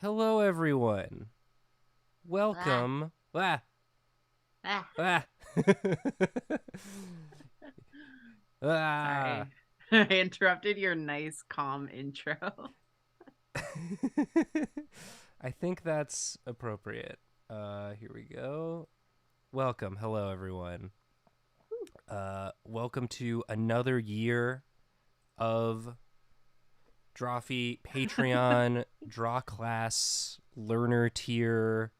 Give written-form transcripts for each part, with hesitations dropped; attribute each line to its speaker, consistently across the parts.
Speaker 1: Hello, everyone.
Speaker 2: Ah,
Speaker 1: Welcome. Ah,
Speaker 2: ah,
Speaker 1: ah. ah.
Speaker 2: sorry. I interrupted your nice, calm intro.
Speaker 1: I think that's appropriate. Here we go. Welcome. Hello, everyone. Welcome to another year of Drawfee Patreon Drawclass learner tier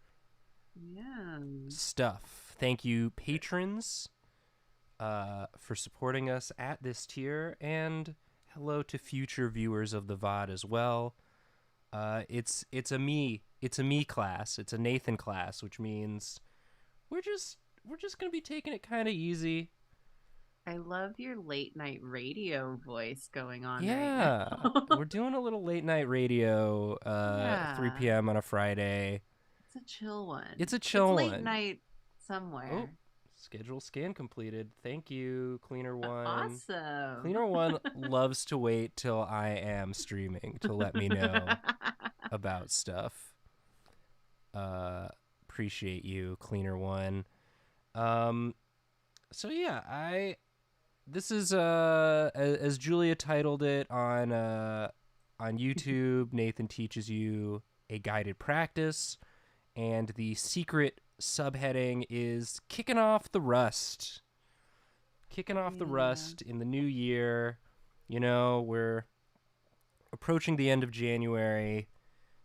Speaker 2: Yeah.
Speaker 1: stuff. Thank you, patrons, for supporting us at this tier, and hello to future viewers of the VOD as well. It's a me class. It's a Nathan class, which means we're just gonna be taking it kind of easy.
Speaker 2: I love your late night radio voice going on right
Speaker 1: Yeah,
Speaker 2: now.
Speaker 1: we're doing a little late night radio,
Speaker 2: Yeah.
Speaker 1: 3 p.m. on a Friday.
Speaker 2: It's a chill
Speaker 1: It's
Speaker 2: one.
Speaker 1: a
Speaker 2: It's
Speaker 1: chill
Speaker 2: late
Speaker 1: one.
Speaker 2: night
Speaker 1: Oh,
Speaker 2: somewhere.
Speaker 1: schedule scan completed. Thank you, Cleaner One.
Speaker 2: Awesome.
Speaker 1: Cleaner One loves to wait till I am streaming to let me know about stuff. Uh, Appreciate you, Cleaner One. Um, so yeah, I this is as Julia titled it on YouTube. Nathan teaches you a guided practice, and the secret subheading is kicking off the rust. Kicking off the
Speaker 2: Yeah.
Speaker 1: rust in the new year. You know, we're approaching the end of January.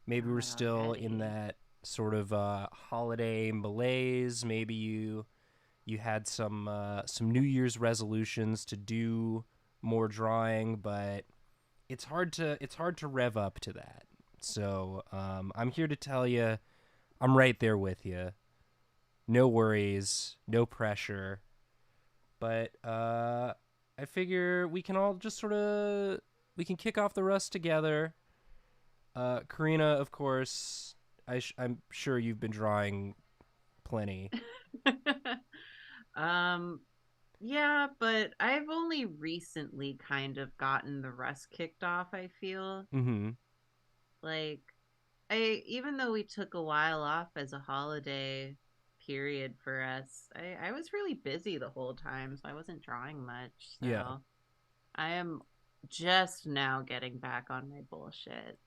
Speaker 1: Maybe we're
Speaker 2: God
Speaker 1: still in
Speaker 2: already.
Speaker 1: that sort of holiday malaise. Maybe you had some New Year's resolutions to do more drawing, but it's hard to rev up to that. So I'm here to tell you, I'm right there with you. No worries, no pressure. But I figure we can all just sort of we can kick off the rust together. Karina, of course, I'm sure you've been drawing plenty.
Speaker 2: um Yeah, but I've only recently kind of gotten the rust kicked off, I feel.
Speaker 1: Mm-hmm.
Speaker 2: Like even though we took a while off as a holiday period for us, I was really busy the whole time, so I wasn't drawing much.
Speaker 1: Yeah.
Speaker 2: So I am just now getting back on my bullshit.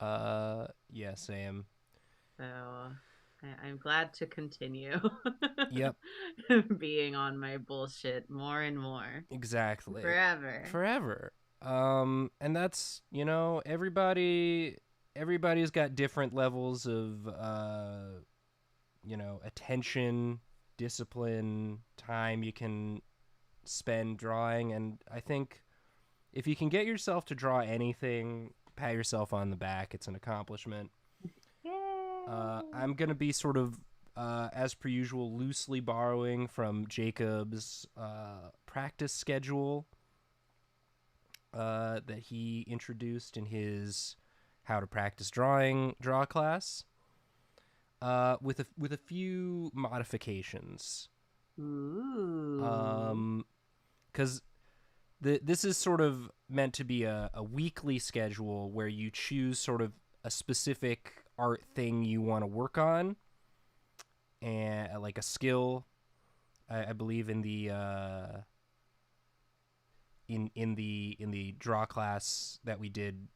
Speaker 1: Yeah, Sam.
Speaker 2: So I'm glad to continue
Speaker 1: Yep,
Speaker 2: being on my bullshit more and more
Speaker 1: exactly.
Speaker 2: forever.
Speaker 1: Forever. And that's, everybody's got different levels of attention, discipline, time you can spend drawing, and I think if you can get yourself to draw anything, pat yourself on the back. It's an accomplishment.
Speaker 2: Yay!
Speaker 1: I'm gonna be sort of, as per usual, loosely borrowing from Jacob's practice schedule that he introduced in his How to Practice Drawing draw class, with a few modifications.
Speaker 2: Ooh.
Speaker 1: Because this is sort of meant to be a weekly schedule where you choose sort of a specific art thing you want to work on, and like a skill. I believe in the draw class that we did,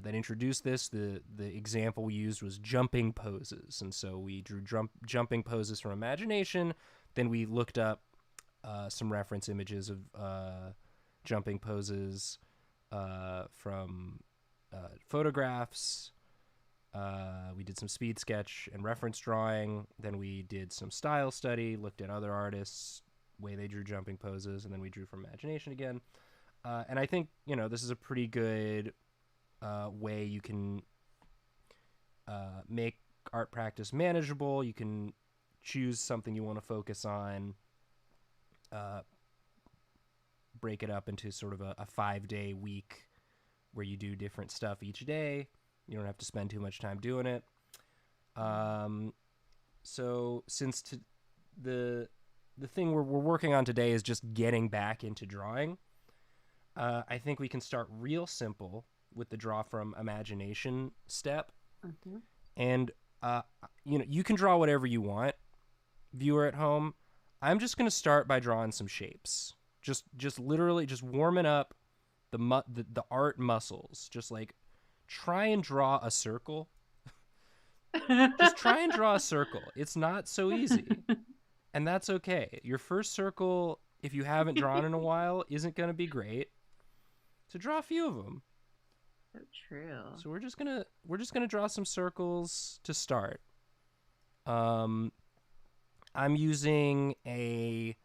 Speaker 1: that introduced this, the example we used was jumping poses, and so we drew jumping poses from imagination. Then we looked up some reference images of jumping poses from photographs. We did some speed sketch and reference drawing. Then we did some style study, looked at other artists, way they drew jumping poses, and then we drew from imagination again. And I think this is a pretty good way you can make art practice manageable. You can choose something you want to focus on, uh, break it up into sort of a 5-day week where you do different stuff each day. You don't have to spend too much time doing it. Um, so since the the thing we're working on today is just getting back into drawing, I think we can start real simple with the draw from imagination step.
Speaker 2: Mm-hmm.
Speaker 1: And you can draw whatever you want, viewer at home. I'm just going to start by drawing some shapes. Just literally just warming up the art muscles. Just like try and draw a circle. Just try and draw a circle. It's not so easy. And that's okay. Your first circle, if you haven't drawn in a while, isn't going to be great. So draw a few of them.
Speaker 2: So true.
Speaker 1: So we're just gonna draw some circles to start. I'm using a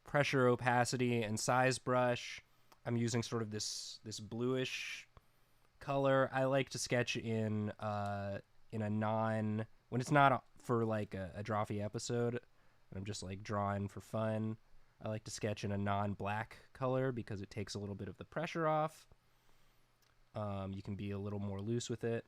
Speaker 1: pressure, opacity, and size brush. I'm using sort of this bluish color. I like to sketch in a non, when it's not for like a Drawfee episode, and I'm just like drawing for fun. I like to sketch in a non-black color because it takes a little bit of the pressure off. You can be a little more loose with it,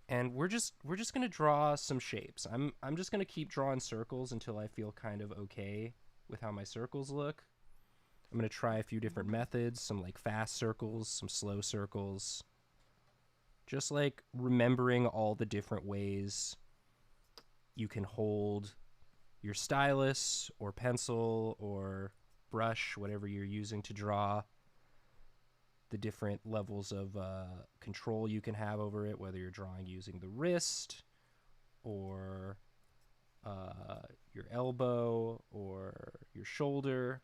Speaker 1: and we're just gonna draw some shapes. I'm just gonna keep drawing circles until I feel kind of okay with how my circles look. I'm gonna try a few different methods, some like fast circles, some slow circles. Just like remembering all the different ways you can hold your stylus or pencil or brush, whatever you're using to draw, the different levels of control you can have over it, whether you're drawing using the wrist or your elbow or your shoulder.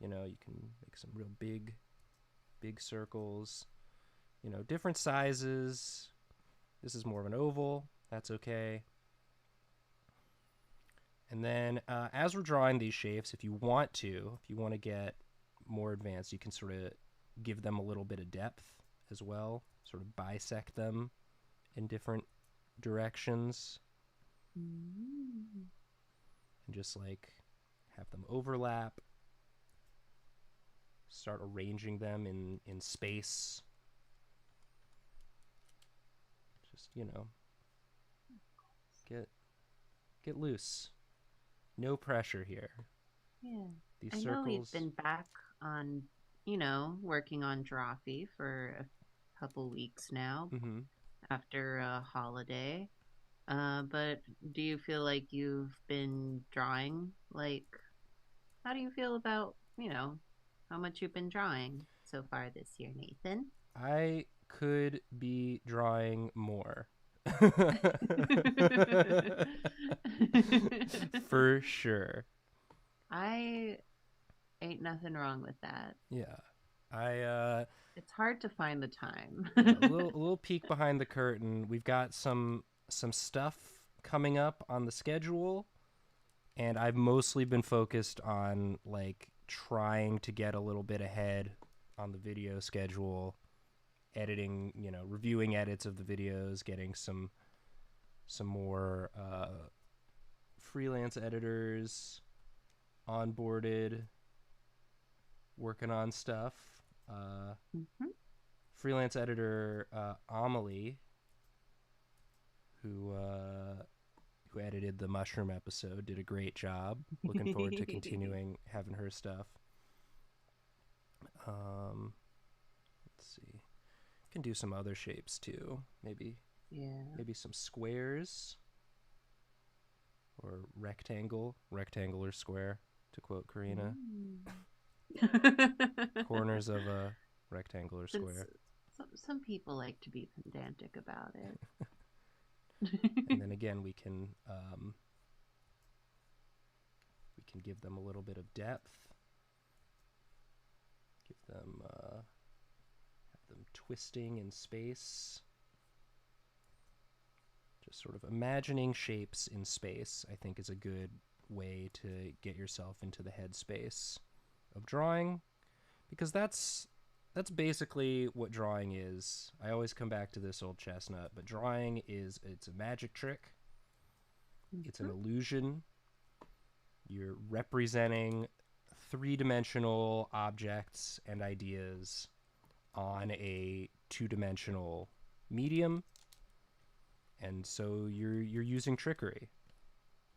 Speaker 1: You can make some real big circles, different sizes. This is more of an oval. That's okay. And then as we're drawing these shapes, if you want to get more advanced, you can sort of give them a little bit of depth as well, sort of bisect them in different directions. And just like have them overlap. Start arranging them in space. Just, get loose. No pressure here.
Speaker 2: Yeah.
Speaker 1: These
Speaker 2: I know we've been back on, working on Drawfee for a couple weeks now after a holiday. But do you feel like you've been drawing? Like, how do you feel about, how much you've been drawing so far this year, Nathan?
Speaker 1: I could be drawing more. For sure.
Speaker 2: I ain't nothing wrong with that.
Speaker 1: Yeah.
Speaker 2: It's hard to find the time.
Speaker 1: A little peek behind the curtain. We've got some stuff coming up on the schedule, and I've mostly been focused on like trying to get a little bit ahead on the video schedule, editing, reviewing edits of the videos, getting some more freelance editors onboarded, working on stuff. Freelance editor Amelie, who edited the mushroom episode, did a great job. Looking forward to continuing having her stuff. Let's see. Can do some other shapes too. Maybe some squares or rectangle or square, to quote Karina. Corners of a rectangle or square.
Speaker 2: Some people like to be pedantic about it.
Speaker 1: And then again, we can give them a little bit of depth. Give them have them twisting in space. Just sort of imagining shapes in space, I think, is a good way to get yourself into the headspace of drawing, because that's basically what drawing is. I always come back to this old chestnut, but drawing it's a magic trick. It's an illusion. You're representing three-dimensional objects and ideas on a two-dimensional medium, and so you're using trickery.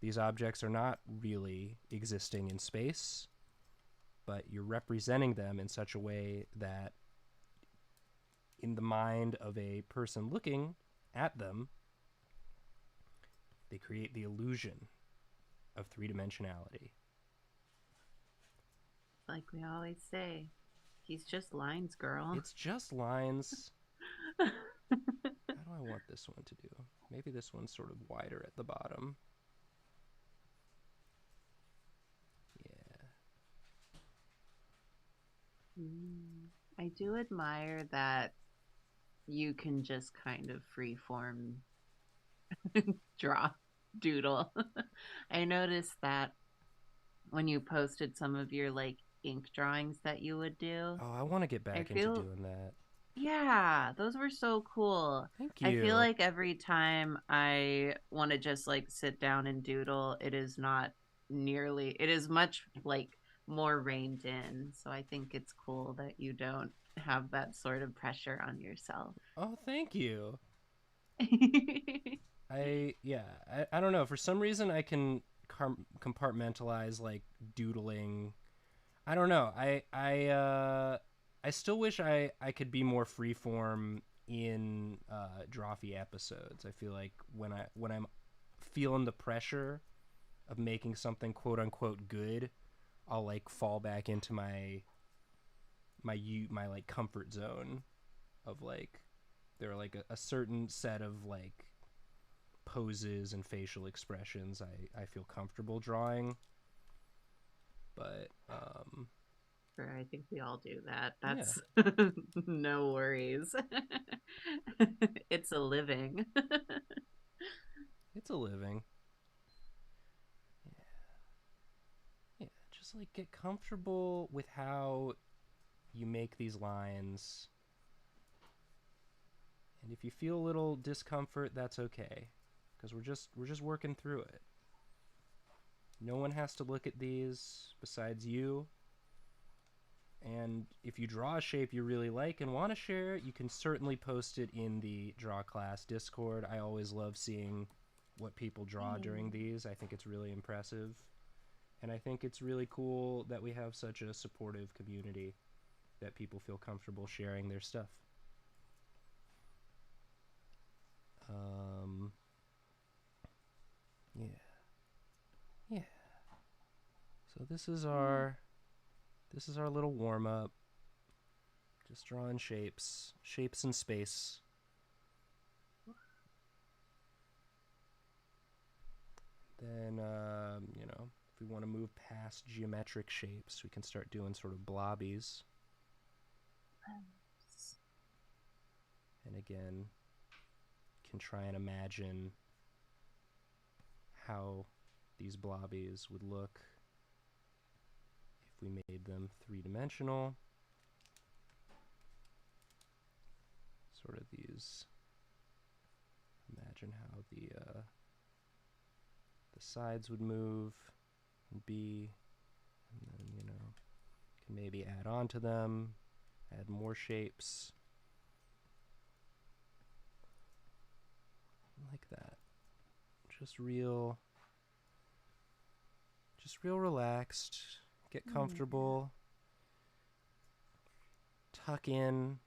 Speaker 1: These objects are not really existing in space, but you're representing them in such a way that in the mind of a person looking at them, they create the illusion of three-dimensionality.
Speaker 2: Like we always say, he's just lines, girl.
Speaker 1: It's just lines. How do I want this one to do? Maybe this one's sort of wider at the bottom. Yeah.
Speaker 2: I do admire that you can just kind of freeform draw doodle. I noticed that when you posted some of your like ink drawings that you would do.
Speaker 1: Oh, I want to get
Speaker 2: I
Speaker 1: back into
Speaker 2: feel
Speaker 1: doing that.
Speaker 2: Yeah, those were so cool.
Speaker 1: Thank
Speaker 2: I feel
Speaker 1: you.
Speaker 2: like every time I want to just like sit down and doodle, it is not nearly, it is much like more reined in. So I think it's cool that you don't have that sort of pressure on yourself.
Speaker 1: Oh, thank you. I don't know. For some reason, I can compartmentalize like doodling. I don't know. I still wish I could be more freeform in Drawfee episodes. I feel like when I'm feeling the pressure of making something quote unquote good, I'll like fall back into my like comfort zone of like there are like a certain set of like poses and facial expressions I feel comfortable drawing. But
Speaker 2: Sure, I think we all do that.
Speaker 1: yeah,
Speaker 2: That's no worries. It's a living.
Speaker 1: it's a living. Yeah, just like get comfortable with how you make these lines. And if you feel a little discomfort, that's okay, because we're just working through it. No one has to look at these besides you. And if you draw a shape you really like and want to share it, you can certainly post it in the Drawclass Discord. I always love seeing what people draw during these. I think it's really impressive. And I think it's really cool that we have such a supportive community that people feel comfortable sharing their stuff. Yeah. Yeah. So this is our little warm up. Just drawing shapes in space. Then if we want to move past geometric shapes, we can start doing sort of blobbies. And again, can try and imagine how these blobbies would look if we made them three-dimensional. Sort of these. Imagine how the sides would move and be, and then can maybe add on to them, add more shapes like that. Just real relaxed, get comfortable, tuck in,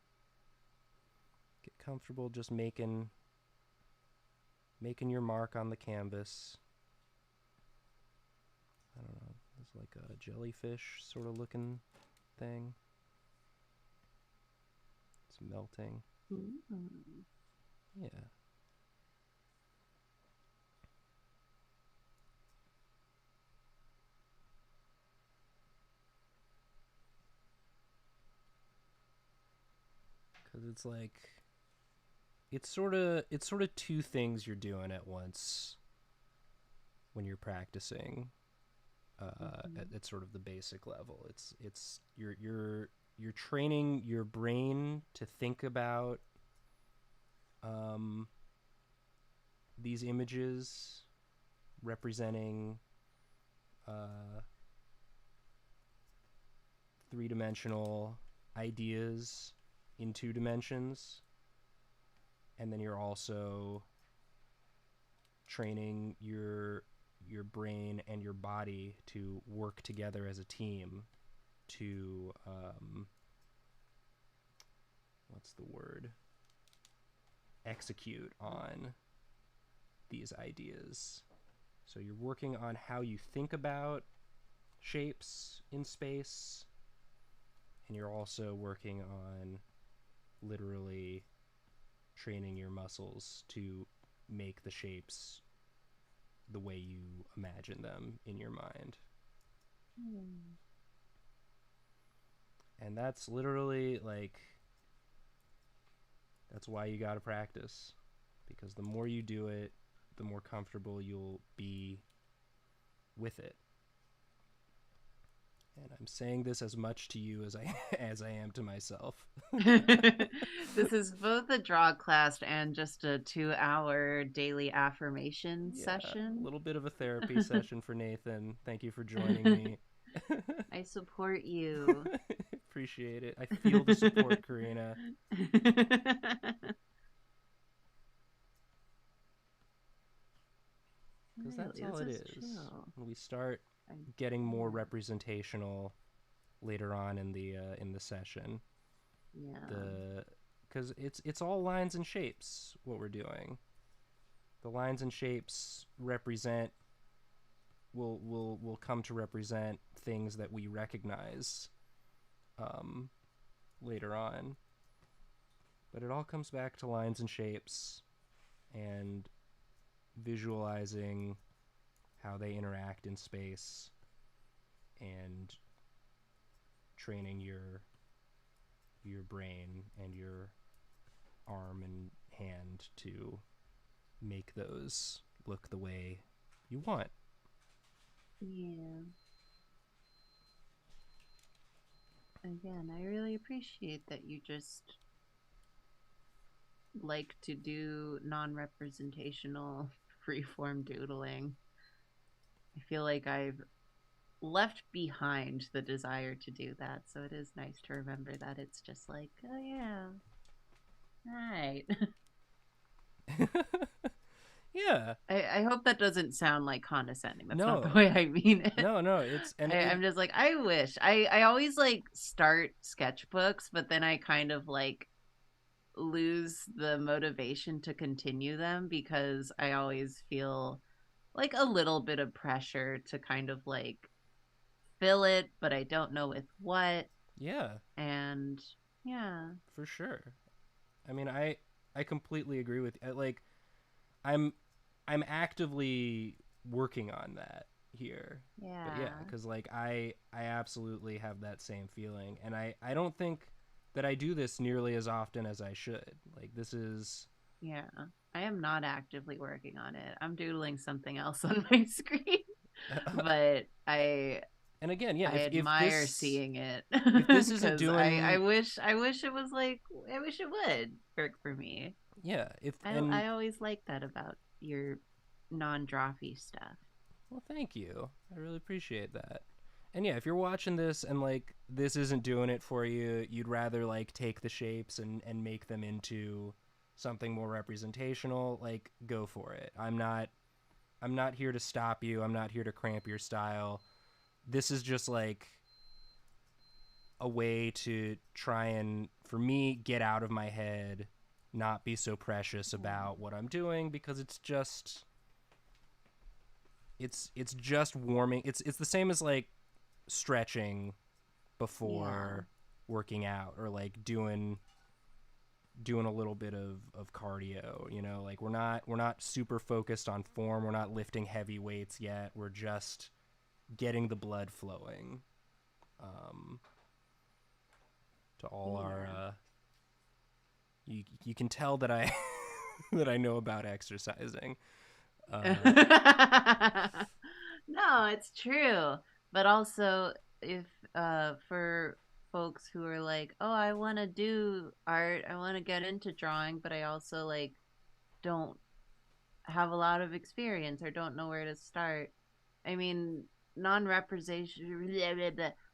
Speaker 1: get comfortable just making your mark on the canvas. I don't know, it's like a jellyfish sort of looking thing. It's melting. Yeah. Because it's like it's sort of two things you're doing at once when you're practicing at sort of the basic level. It's you're training your brain to think about these images representing three-dimensional ideas in two dimensions, and then you're also training your brain and your body to work together as a team to what's the word, execute on these ideas. So you're working on how you think about shapes in space, and you're also working on literally training your muscles to make the shapes the way you imagine them in your mind. And that's literally like, that's why you got to practice, because the more you do it, the more comfortable you'll be with it. And I'm saying this as much to you as I as I am to myself.
Speaker 2: This is both a draw class and just a 2-hour daily affirmation
Speaker 1: A
Speaker 2: session.
Speaker 1: little bit of a therapy session for Nathan. Thank you for joining me.
Speaker 2: I support you.
Speaker 1: Appreciate it. I feel the support, Karina. Because that's all it is. When we start getting more representational later on in the session.
Speaker 2: Yeah.
Speaker 1: Because it's all lines and shapes what we're doing. The lines and shapes represent will come to represent things that we recognize later on. But it all comes back to lines and shapes and visualizing how they interact in space and training your brain and your arm and hand to make those look the way you want.
Speaker 2: Yeah. Again, I really appreciate that you just like to do non-representational freeform doodling. I feel like I've left behind the desire to do that, so it is nice to remember that it's just like, oh yeah, right.
Speaker 1: Yeah.
Speaker 2: I hope that doesn't sound like condescending. That's
Speaker 1: No.
Speaker 2: not the way I mean it.
Speaker 1: No, it's
Speaker 2: I'm just like, I wish. I always like start sketchbooks, but then I kind of like lose the motivation to continue them because I always feel like a little bit of pressure to kind of like fill it, but I don't know with what.
Speaker 1: Yeah.
Speaker 2: And yeah.
Speaker 1: For sure. I mean, I completely agree with you. Like I'm actively working on that here.
Speaker 2: Yeah.
Speaker 1: But yeah, cuz like I absolutely have that same feeling, and I don't think that I do this nearly as often as I should. Like this is
Speaker 2: Yeah. I am not actively working on it. I'm doodling something else on my screen. But
Speaker 1: and again, yeah,
Speaker 2: I
Speaker 1: if
Speaker 2: admire
Speaker 1: this
Speaker 2: seeing it.
Speaker 1: if this isn't
Speaker 2: Because
Speaker 1: doing
Speaker 2: I wish it was like, I wish it would work for me.
Speaker 1: yeah, if
Speaker 2: I always like that about your non-Drawfee stuff.
Speaker 1: well, thank you. I really appreciate that. And yeah, if you're watching this and like this isn't doing it for you, you'd rather like take the shapes and make them into something more representational, like go for it. I'm not here to stop you. I'm not here to cramp your style. This is just like a way to try and, for me, get out of my head, not be so precious about what I'm doing, because it's just warming. It's the same as like stretching before working out, or like doing a little bit of cardio, you know, like we're not super focused on form. We're not lifting heavy weights yet. We're just getting the blood flowing to all our you can tell that I that I know about exercising.
Speaker 2: No, it's true. But also, if for folks who are like, oh, I want to do art, I want to get into drawing, but I also like don't have a lot of experience or don't know where to start. I mean, non-representation.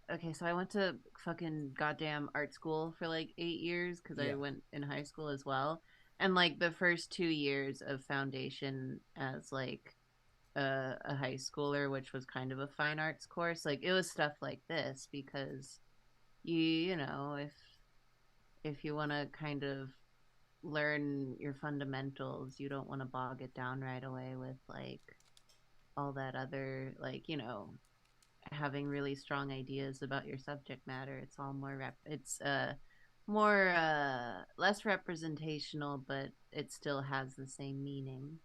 Speaker 2: Okay, so I went to fucking goddamn art school for like 8 years because I went in high school as well. And like the first 2 years of foundation as like a high schooler, which was kind of a fine arts course, like it was stuff like this because you know, if you want to kind of learn your fundamentals, you don't want to bog it down right away with like all that other, like, having really strong ideas about your subject matter. It's all it's more less representational, but it still has the same meaning,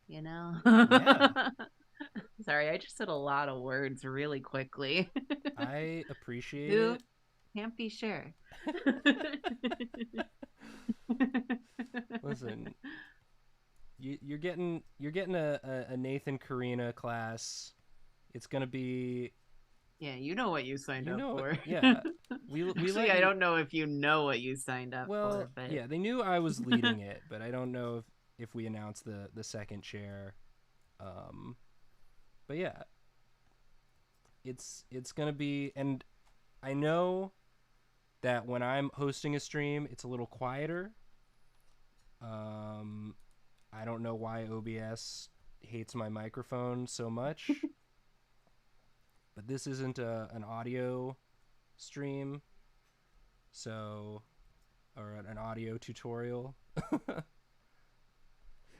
Speaker 2: you know?
Speaker 1: Yeah,
Speaker 2: Sorry, I just said a lot of words really quickly.
Speaker 1: I appreciate
Speaker 2: Who
Speaker 1: it.
Speaker 2: can't be sure.
Speaker 1: Listen, you're getting a Nathan Karina class. It's gonna be,
Speaker 2: Yeah, you know what you signed
Speaker 1: you
Speaker 2: up
Speaker 1: know,
Speaker 2: for.
Speaker 1: yeah. We
Speaker 2: Actually,
Speaker 1: let
Speaker 2: I
Speaker 1: you.
Speaker 2: don't know if you know what you signed up
Speaker 1: Well,
Speaker 2: for, but
Speaker 1: yeah, they knew I was leading it, but I don't know if we announced the second chair. Um, but yeah, it's gonna be, and I know that when I'm hosting a stream, it's a little quieter. Um, I don't know why OBS hates my microphone so much, but this isn't an audio stream, so, or an audio tutorial.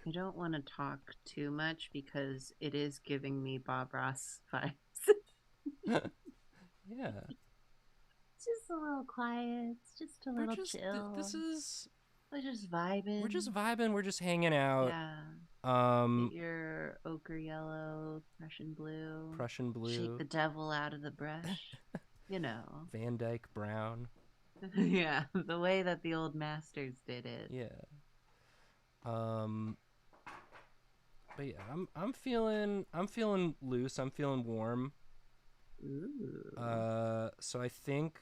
Speaker 2: I don't want to talk too much because it is giving me Bob Ross vibes.
Speaker 1: Yeah,
Speaker 2: It's just a little quiet. It's just a
Speaker 1: we're
Speaker 2: little
Speaker 1: just
Speaker 2: chill.
Speaker 1: this is
Speaker 2: We're just
Speaker 1: we're just
Speaker 2: vibing.
Speaker 1: vibing. We're just hanging out.
Speaker 2: Yeah. Get
Speaker 1: Um,
Speaker 2: your ochre yellow, Prussian blue.
Speaker 1: Prussian
Speaker 2: Shake
Speaker 1: blue,
Speaker 2: the devil out of the brush. You know.
Speaker 1: Van Dyke brown.
Speaker 2: Yeah, the way that the old masters did it.
Speaker 1: Yeah. Um, but yeah, I'm feeling loose. I'm feeling warm.
Speaker 2: Ooh.
Speaker 1: So I think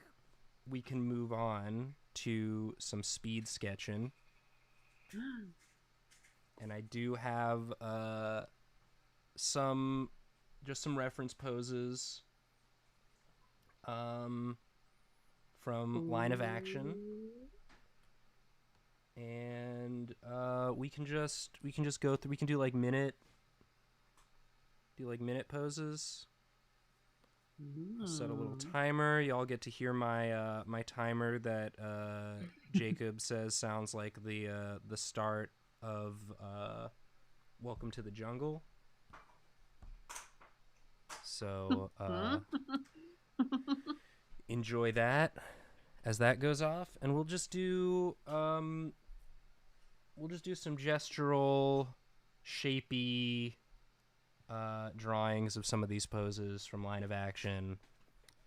Speaker 1: we can move on to some speed sketching, and I do have some just some reference poses um from Line of Action,
Speaker 2: Ooh.
Speaker 1: and we can just go through. We can do like minute poses. I'll set a little
Speaker 2: Ooh.
Speaker 1: timer. Y'all get to hear my timer that Jacob says sounds like the start of Welcome to the Jungle. So enjoy that as that goes off, and we'll just do some gestural, shapy drawings of some of these poses from Line of Action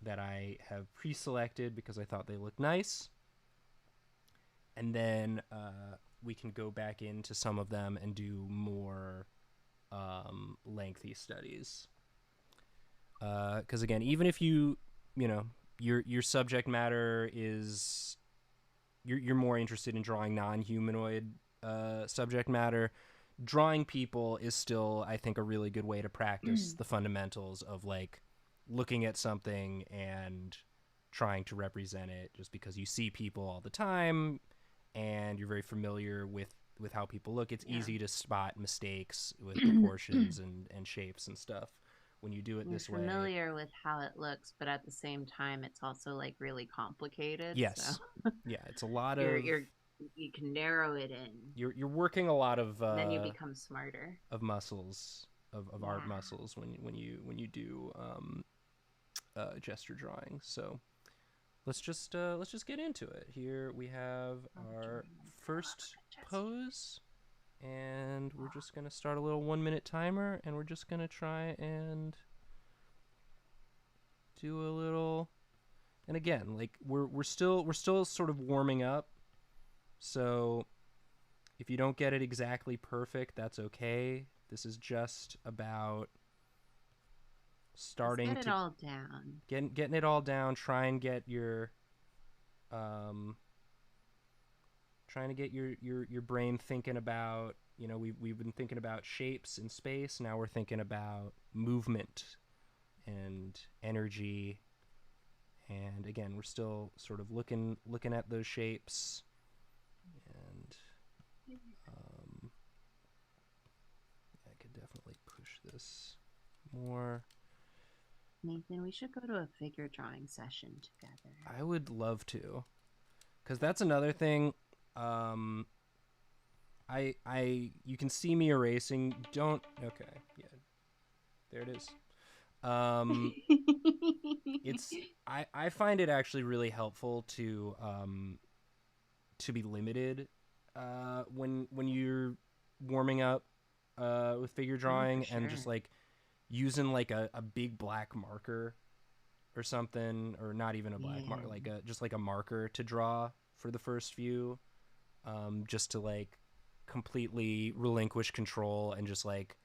Speaker 1: that I have pre-selected because I thought they looked nice, and then we can go back into some of them and do more lengthy studies. Because again, even if your subject matter is you're more interested in drawing non-humanoid subject matter, drawing people is still, I think, a really good way to practice the fundamentals of like looking at something and trying to represent it, just because you see people all the time and you're very familiar with how people look. It's
Speaker 2: Yeah.
Speaker 1: easy to spot mistakes with proportions and shapes and stuff when you do it
Speaker 2: You're
Speaker 1: this way.
Speaker 2: familiar with how it looks, but at the same time, it's also like really complicated.
Speaker 1: Yes.
Speaker 2: So
Speaker 1: Yeah, it's a lot
Speaker 2: you're
Speaker 1: of
Speaker 2: you're you can narrow it in,
Speaker 1: you're working a lot
Speaker 2: and then you become smarter.
Speaker 1: of muscles of art
Speaker 2: Yeah.
Speaker 1: muscles when you do gesture drawing. So let's just get into it. Here we have our first pose, and we're just gonna start a little 1-minute timer, and we're just gonna try and do a little. And again, like we're still sort of warming up, so if you don't get it exactly perfect, that's okay. This is just about
Speaker 2: Let's
Speaker 1: starting
Speaker 2: get it
Speaker 1: to
Speaker 2: all down.
Speaker 1: getting it all down. Um, trying to get your brain thinking about, we've been thinking about shapes in space. Now we're thinking about movement and energy. And again, we're still sort of looking at those shapes, and I could definitely push this more.
Speaker 2: Nathan, we should go to a figure drawing session together.
Speaker 1: I would love to. Because that's another thing. Um, you can see me erasing. Don't. Okay. Yeah. There it is. Um, it's I find it actually really helpful to be limited when you're warming up with figure
Speaker 2: Oh, for
Speaker 1: drawing, and just
Speaker 2: sure.
Speaker 1: like using like a big black marker or something, or not even a black
Speaker 2: Yeah.
Speaker 1: marker, like just like a marker to draw for the first few, just to like completely relinquish control, and just like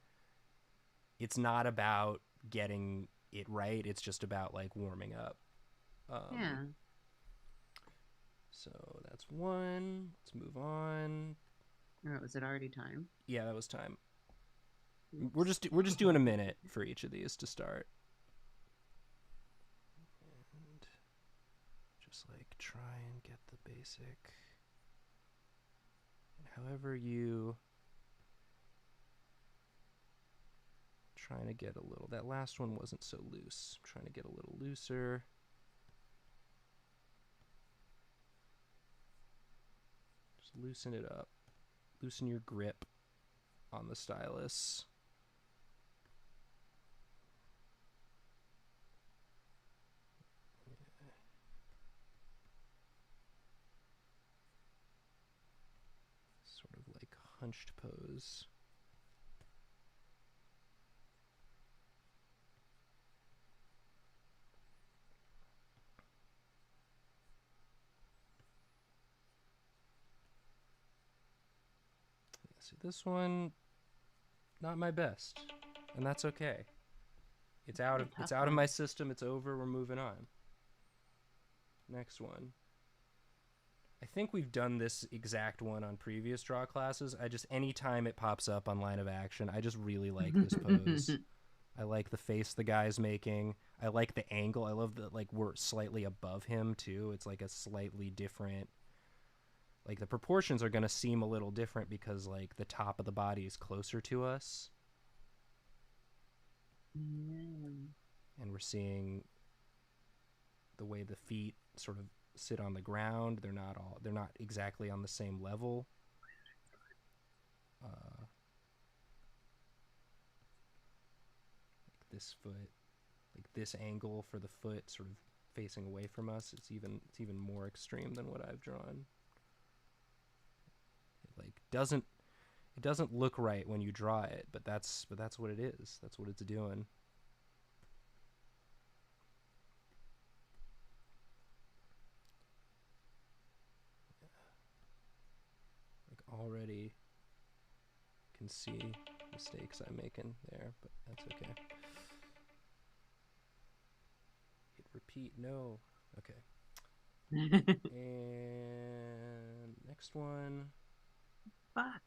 Speaker 1: it's not about getting it right, it's just about like warming up. um,
Speaker 2: Yeah.
Speaker 1: so that's one. Let's move on.
Speaker 2: Or was it already time?
Speaker 1: Yeah, that was time. we're
Speaker 2: Oops.
Speaker 1: just we're just doing a minute for each of these to start, and just like try and get the basic. And however you trying to get a little, that last one wasn't so loose. I'm trying to get a little looser. Just loosen it up. Loosen your grip on the stylus. Sort of like hunched pose. Yeah, see, this one, not my best, and that's okay.
Speaker 2: A
Speaker 1: It's
Speaker 2: tough
Speaker 1: out of
Speaker 2: one.
Speaker 1: my system. It's over. We're moving on. Next one. I think we've done this exact one on previous draw classes. I just, anytime it pops up on line of action, I just really like this pose. I like the face the guy's making. I like the angle. I love that, like, we're slightly above him too. It's like a slightly different, like the proportions are going to seem a little different because like the top of the body is closer to us,
Speaker 2: Yeah.
Speaker 1: and we're seeing the way the feet sort of sit on the ground. They're not exactly on the same level. Like this foot, like this angle for the foot sort of facing away from us, it's even more extreme than what I've drawn. It doesn't look right when you draw it, but that's what it is. That's what it's doing. Like already can see mistakes I'm making there, but that's okay. Hit repeat, no. Okay. And next one.
Speaker 2: Fuck.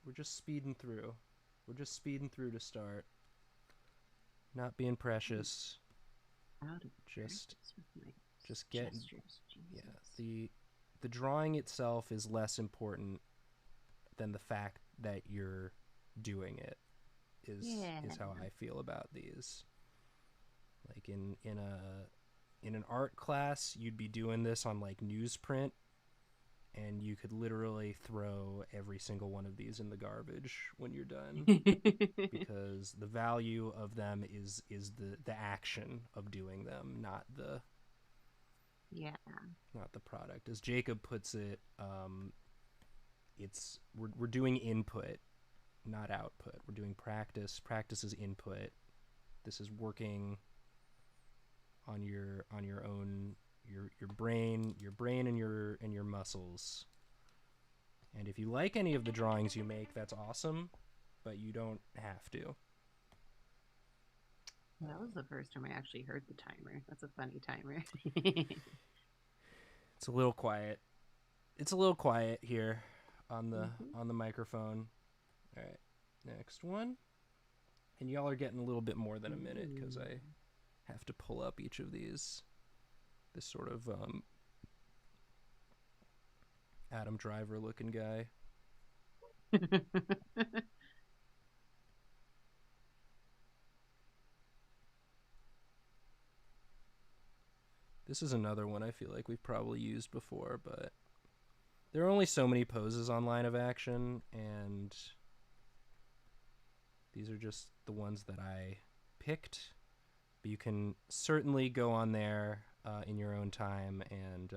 Speaker 1: We're just speeding through. We're just speeding through to start. Not being precious.
Speaker 2: Out of
Speaker 1: Just
Speaker 2: practice with my
Speaker 1: just getting,
Speaker 2: gestures.
Speaker 1: yeah,
Speaker 2: Jesus.
Speaker 1: the drawing itself is less important than the fact that you're doing it,
Speaker 2: Yeah.
Speaker 1: is how I feel about these. Like in an art class, you'd be doing this on like newsprint, and you could literally throw every single one of these in the garbage when you're done, because the value of them is the action of doing them,
Speaker 2: Yeah.
Speaker 1: not the product. As Jacob puts it, it's we're doing input, not output. We're doing practice. Practice is input. This is working on your own, your brain and your muscles. And if you like any of the drawings you make, that's awesome, but you don't have to.
Speaker 2: That was the first time I actually heard the timer. That's a funny timer.
Speaker 1: It's a little quiet. It's a little quiet here on the
Speaker 2: Mhm.
Speaker 1: on the microphone. All right, next one. And y'all are getting a little bit more than a minute because I have to pull up each of these. This sort of Adam Driver looking guy. This is another one I feel like we've probably used before, but there are only so many poses on Line of Action, and these are just the ones that I picked. But you can certainly go on there in your own time and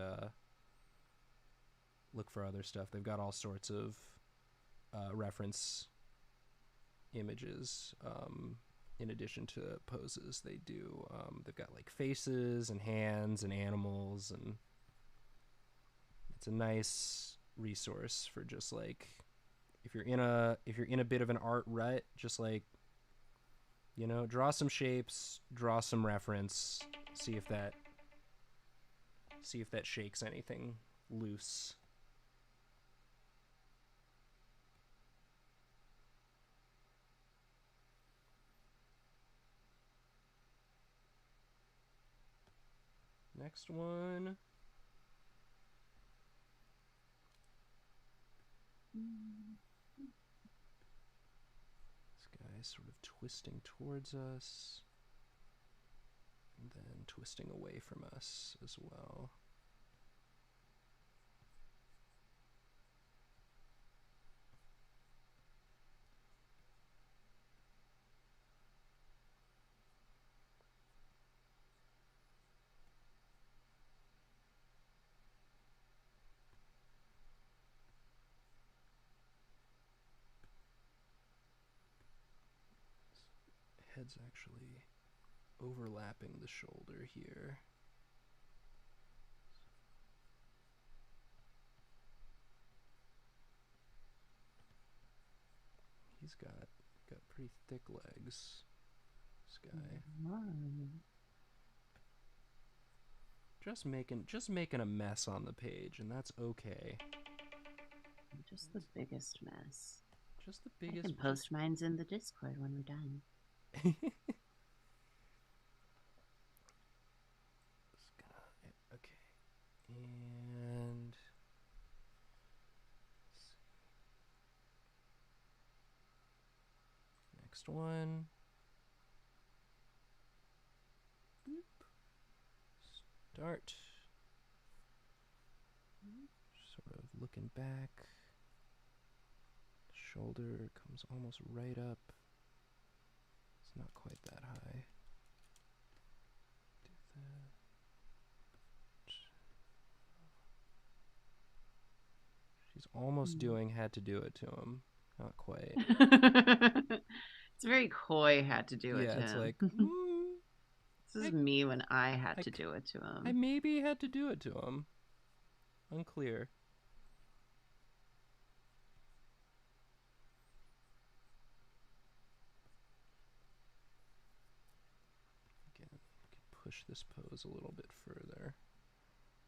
Speaker 1: look for other stuff. They've got all sorts of reference images in addition to poses. They've got like faces and hands and animals, and it's a nice resource for just like if you're in a bit of an art rut, just like, you know, draw some shapes, draw some reference, see if that shakes anything loose. Next one. This guy's sort of twisting towards us and then twisting away from us as well. Head's actually overlapping the shoulder here. He's got pretty thick legs, this guy. Just making a mess on the page, and that's okay.
Speaker 2: Just the biggest mess.
Speaker 1: Just the biggest.
Speaker 2: I can post mines in the Discord when we're done.
Speaker 1: Okay, and next one. Start. Sort of looking back. Shoulder comes almost right up. It's not quite that high. Do that. She's almost doing had to do it to him. Not quite.
Speaker 2: It's very coy had to do it to him.
Speaker 1: Yeah, it's like,
Speaker 2: this is me when I had to do it to him.
Speaker 1: I maybe had to do it to him. Unclear. Again, I could push this pose a little bit further.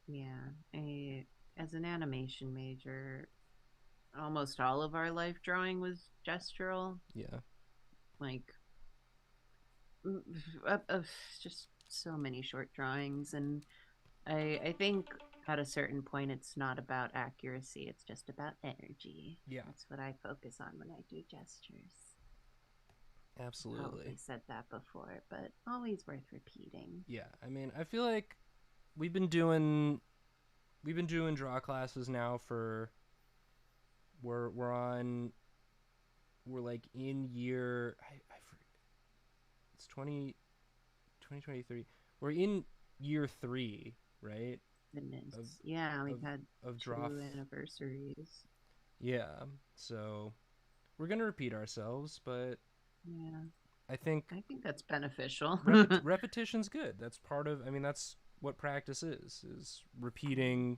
Speaker 2: Yeah, as an animation major, almost all of our life drawing was gestural.
Speaker 1: Yeah.
Speaker 2: Like, just so many short drawings, and I think at a certain point it's not about accuracy, it's just about energy.
Speaker 1: Yeah,
Speaker 2: that's what I focus on when I do gestures.
Speaker 1: Absolutely.
Speaker 2: Probably said that before, but always worth repeating.
Speaker 1: Yeah, I mean, I feel like we've been doing draw classes now for we're like in year it's 2023. We're in year 3, right?
Speaker 2: Goodness. We've had
Speaker 1: of
Speaker 2: 2 anniversaries.
Speaker 1: Yeah, so we're gonna repeat ourselves, but
Speaker 2: yeah,
Speaker 1: I think
Speaker 2: that's beneficial.
Speaker 1: Repetition's good. That's part of. I mean, that's what practice is repeating.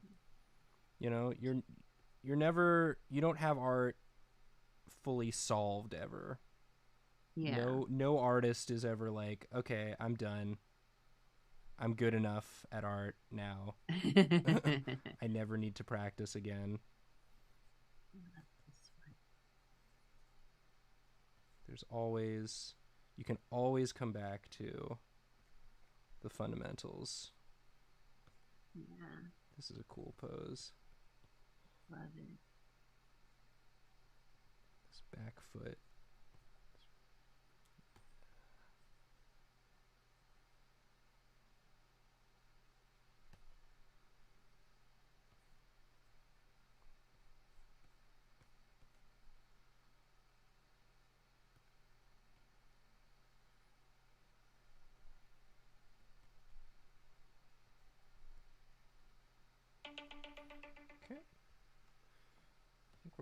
Speaker 1: You know, you don't have art fully solved ever.
Speaker 2: Yeah.
Speaker 1: No artist is ever like, okay, I'm done. I'm good enough at art now. I never need to practice again. You can always come back to the fundamentals.
Speaker 2: Yeah.
Speaker 1: This is a cool pose.
Speaker 2: Love it.
Speaker 1: This back foot.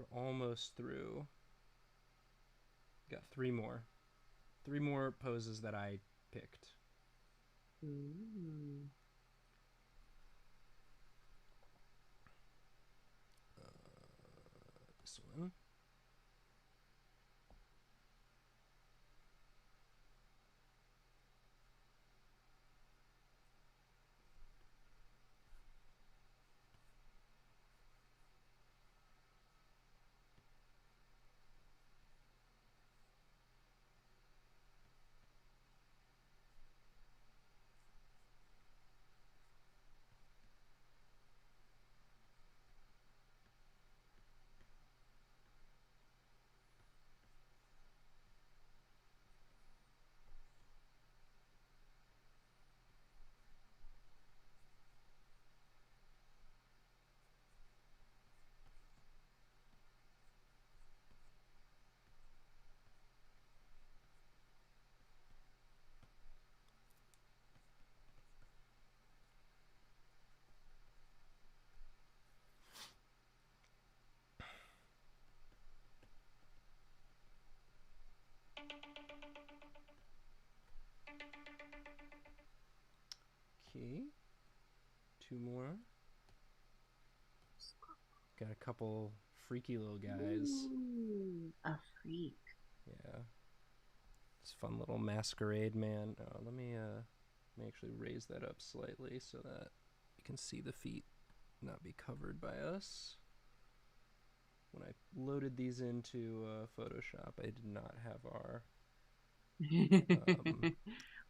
Speaker 1: we're almost through. Got three more. Three more poses that I picked.
Speaker 2: Ooh.
Speaker 1: This one. Okay. Two more. Got a couple freaky little guys.
Speaker 2: Ooh, a freak.
Speaker 1: Yeah. This fun little masquerade man. Let me actually raise that up slightly so that you can see the feet not be covered by us. When I loaded these into Photoshop, I did not have our...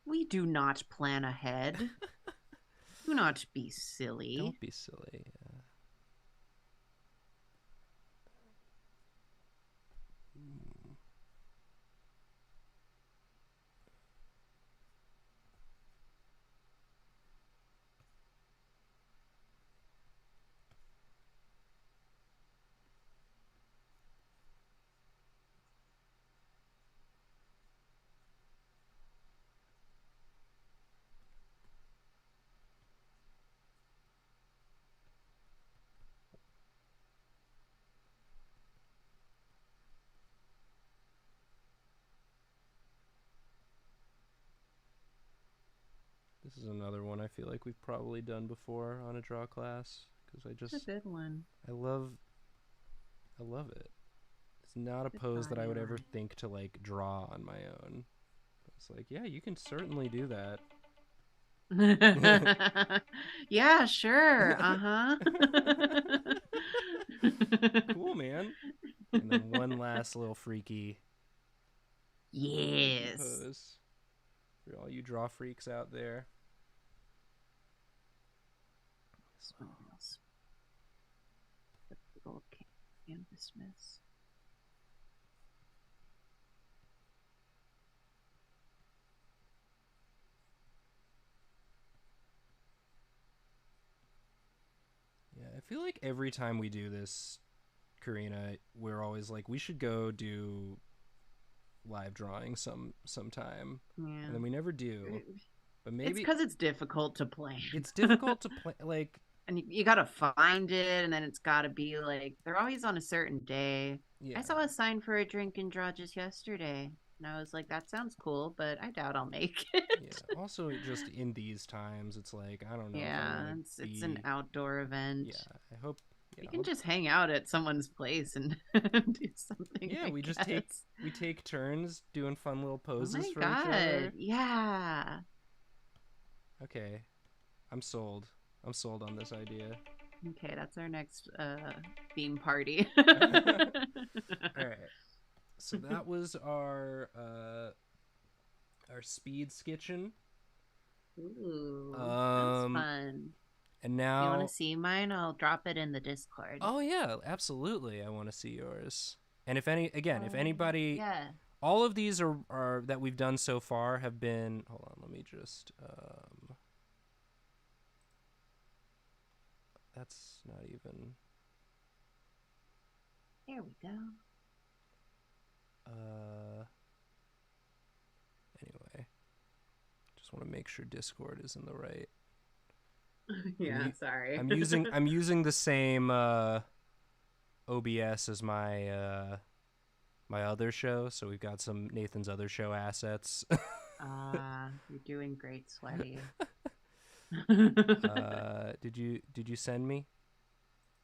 Speaker 2: We do not plan ahead. Do not be silly.
Speaker 1: Don't be silly. This is another one I feel like we've probably done before on a draw class because
Speaker 2: It's a good one.
Speaker 1: I love it. It's not a pose that I would ever think to like draw on my own. It's like, yeah, you can certainly do that.
Speaker 2: Yeah, sure. Uh-huh.
Speaker 1: Cool, man. And then one last little freaky pose for all you draw freaks out there.
Speaker 2: The big old canvas mess.
Speaker 1: Yeah, I feel like every time we do this, Karina, we're always like, we should go do live drawing sometime.
Speaker 2: Yeah.
Speaker 1: And then we never do. But maybe
Speaker 2: it's because it's difficult to plan.
Speaker 1: It's difficult to plan, like,
Speaker 2: and you gotta find it, and then it's gotta be like they're always on a certain day.
Speaker 1: Yeah.
Speaker 2: I saw a sign for a drink and draw just yesterday, and I was like, that sounds cool, but I doubt I'll make it.
Speaker 1: Yeah. Also, just in these times, it's like, I don't know.
Speaker 2: Yeah, it's an outdoor event.
Speaker 1: Yeah, I hope.
Speaker 2: You can just hang out at someone's place and do something.
Speaker 1: Yeah, we just take turns doing fun little poses for
Speaker 2: each
Speaker 1: other.
Speaker 2: Yeah.
Speaker 1: Okay, I'm sold. I'm sold on this idea.
Speaker 2: Okay, that's our next theme party.
Speaker 1: All right. So that was our speed sketching.
Speaker 2: Ooh, that's fun.
Speaker 1: And now,
Speaker 2: you want to see mine? I'll drop it in the Discord.
Speaker 1: Oh yeah, absolutely. I want to see yours. And if anybody,
Speaker 2: yeah,
Speaker 1: all of these are that we've done so far have been. Hold on, let me just. That's not even.
Speaker 2: There we go.
Speaker 1: Anyway, just want to make sure Discord is in the right.
Speaker 2: Yeah, sorry.
Speaker 1: I'm using the same OBS as my other show, so we've got some Nathan's other show assets.
Speaker 2: You're doing great, Sweaty.
Speaker 1: Did you send me?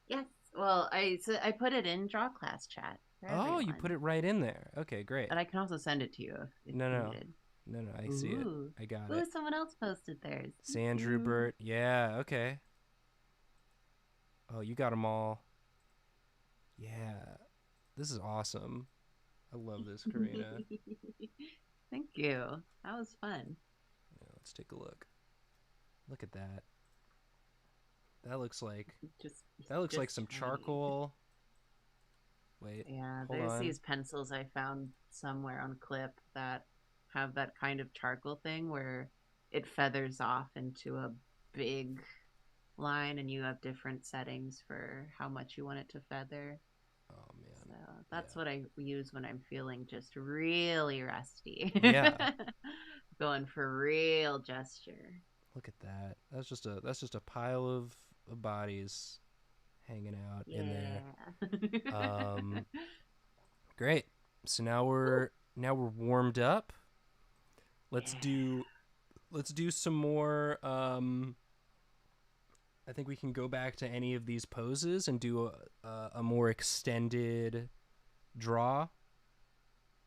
Speaker 2: Yes. Well, I put it in Drawclass chat for
Speaker 1: Oh, you put
Speaker 2: everyone,
Speaker 1: it right in there. Okay, great.
Speaker 2: and I can also send it to you if
Speaker 1: No, no,
Speaker 2: needed.
Speaker 1: no, no. I see it.
Speaker 2: Ooh,
Speaker 1: I got
Speaker 2: ooh,
Speaker 1: it.
Speaker 2: someone else posted theirs. Thank
Speaker 1: Sandrew
Speaker 2: you.
Speaker 1: Burt. Yeah. Okay. Oh, you got them all. Yeah. This is awesome. I love this, Karina.
Speaker 2: Thank you. That was fun.
Speaker 1: Yeah, let's take a look. Look at that. That looks like
Speaker 2: Just,
Speaker 1: that looks like
Speaker 2: just
Speaker 1: some
Speaker 2: tiny.
Speaker 1: charcoal. Wait,
Speaker 2: Yeah,
Speaker 1: hold
Speaker 2: there's
Speaker 1: on.
Speaker 2: these pencils I found somewhere on Clip that have that kind of charcoal thing where it feathers off into a big line, and you have different settings for how much you want it to feather.
Speaker 1: Oh
Speaker 2: So
Speaker 1: man.
Speaker 2: that's
Speaker 1: Yeah.
Speaker 2: what I use when I'm feeling just really rusty.
Speaker 1: Yeah.
Speaker 2: Going for real gesture.
Speaker 1: Look at that. That's just a pile of bodies hanging out in there.
Speaker 2: Yeah.
Speaker 1: Um Great. So now we're warmed up. Let's
Speaker 2: Yeah.
Speaker 1: do let's do some more. I think we can go back to any of these poses and do a more extended draw.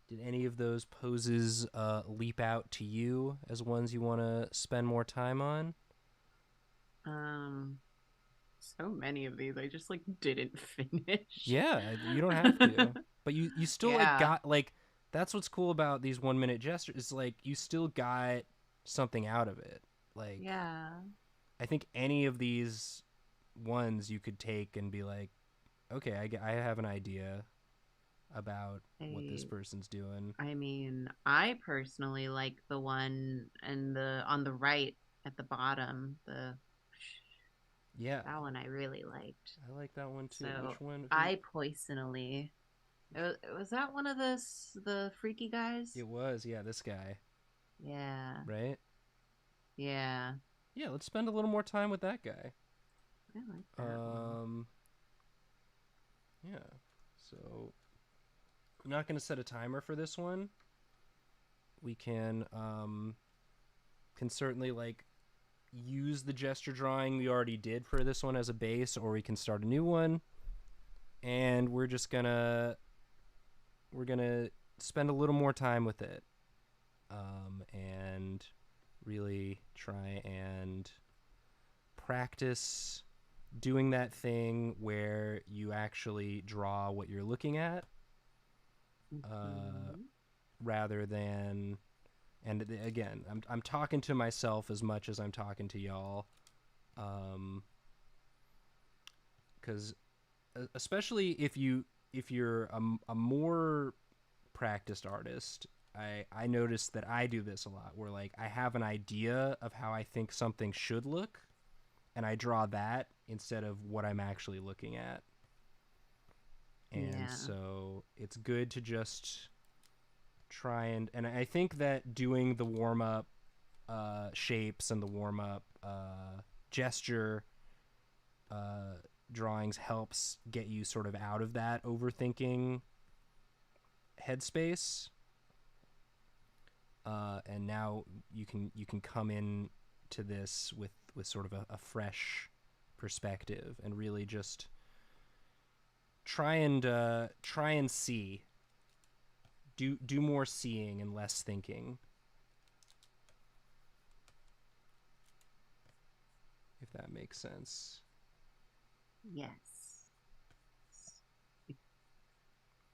Speaker 1: Did any of those poses leap out to you as ones you want to spend more time on?
Speaker 2: Um, so many of these I just like didn't finish.
Speaker 1: Yeah, you don't have to, but you still like
Speaker 2: Yeah.
Speaker 1: got like that's what's cool about these 1 minute gestures is like you still got something out of it. Like
Speaker 2: Yeah.
Speaker 1: I think any of these ones you could take and be like, okay, I have an idea about what this
Speaker 2: I
Speaker 1: person's doing.
Speaker 2: I mean, I personally like the one and the on the right at the bottom, the
Speaker 1: Yeah,
Speaker 2: that one I really liked.
Speaker 1: I like that one too.
Speaker 2: So
Speaker 1: Which one? Who?
Speaker 2: I poisonally was that one of the freaky guys?
Speaker 1: It was. Yeah, this guy.
Speaker 2: Yeah.
Speaker 1: Right.
Speaker 2: Yeah.
Speaker 1: Yeah, let's spend a little more time with that guy.
Speaker 2: I like that one.
Speaker 1: Um. Yeah. So I'm not gonna set a timer for this one. We can certainly like use the gesture drawing we already did for this one as a base, or we can start a new one. And we're gonna spend a little more time with it, and really try and practice doing that thing where you actually draw what you're looking at, uh,
Speaker 2: Mm-hmm.
Speaker 1: rather than. And again, I'm talking to myself as much as I'm talking to y'all, because especially if you're a more practiced artist, I notice that I do this a lot where like I have an idea of how I think something should look and I draw that instead of what I'm actually looking at. And
Speaker 2: Yeah.
Speaker 1: so it's good to just try and I think that doing the warm up shapes and the warm up gesture drawings helps get you sort of out of that overthinking headspace, and now you can come in to this with sort of a fresh perspective and really just try and see, do more seeing and less thinking, if that makes sense.
Speaker 2: Yes. I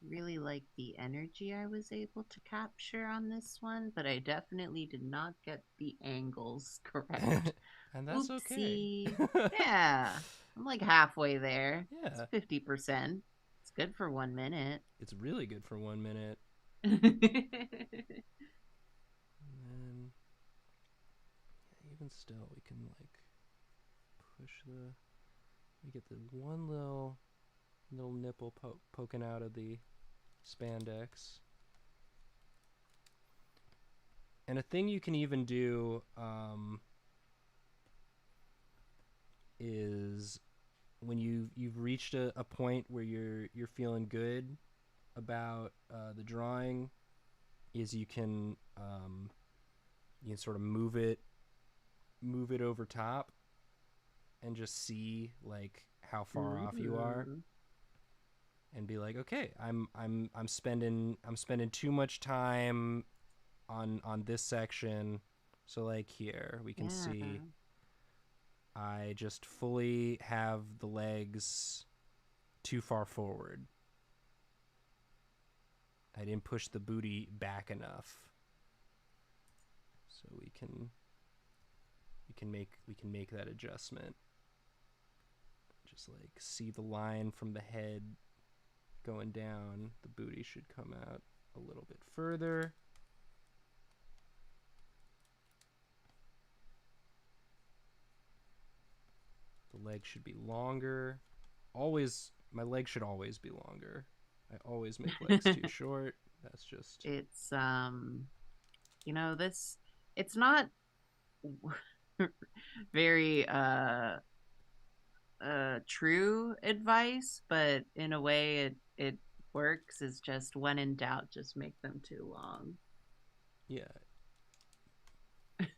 Speaker 2: really like the energy I was able to capture on this one, but I definitely did not get the angles correct.
Speaker 1: And that's okay.
Speaker 2: Oopsie. Yeah. I'm like halfway there. It's
Speaker 1: Yeah,
Speaker 2: 50%. It's good for 1 minute.
Speaker 1: it's really good for 1 minute.
Speaker 2: Yeah.
Speaker 1: And then, yeah, even still, we can like push we get the one little nipple poking out of the spandex. And a thing you can even do is when you've reached a point where you're feeling good about the drawing, is you can sort of move it over top and just see like how far off you are,
Speaker 2: Ooh.
Speaker 1: and be like, okay, I'm spending too much time on this section. So like here we can
Speaker 2: Yeah.
Speaker 1: see I just fully have the legs too far forward. I didn't push the booty back enough. So we can make that adjustment. Just like see the line from the head going down. The booty should come out a little bit further. The leg should be longer. Always, my leg should always be longer. I always make legs too short. That's just
Speaker 2: It's this it's not very true advice, but in a way it works. Is just when in doubt, just make them too long.
Speaker 1: yeah,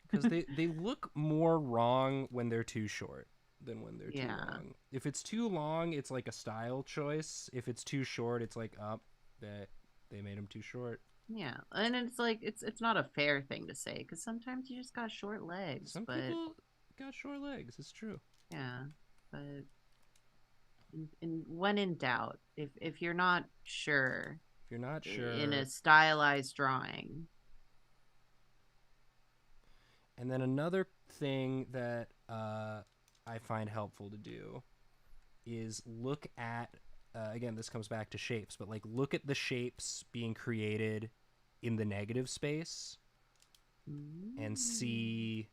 Speaker 1: because they look more wrong when they're too short than when they're too
Speaker 2: Yeah.
Speaker 1: long. If it's too long, it's like a style choice. If it's too short, it's like up that they made them too short.
Speaker 2: Yeah, and it's like it's not a fair thing to say because sometimes you just got short legs,
Speaker 1: Some
Speaker 2: but
Speaker 1: people got short legs. It's true.
Speaker 2: yeah, but when in doubt, if you're not sure
Speaker 1: If you're not
Speaker 2: in a
Speaker 1: sure,
Speaker 2: stylized drawing.
Speaker 1: and then another thing that I find helpful to do is look at again, this comes back to shapes, but like look at the shapes being created in the negative space and
Speaker 2: Mm.
Speaker 1: see,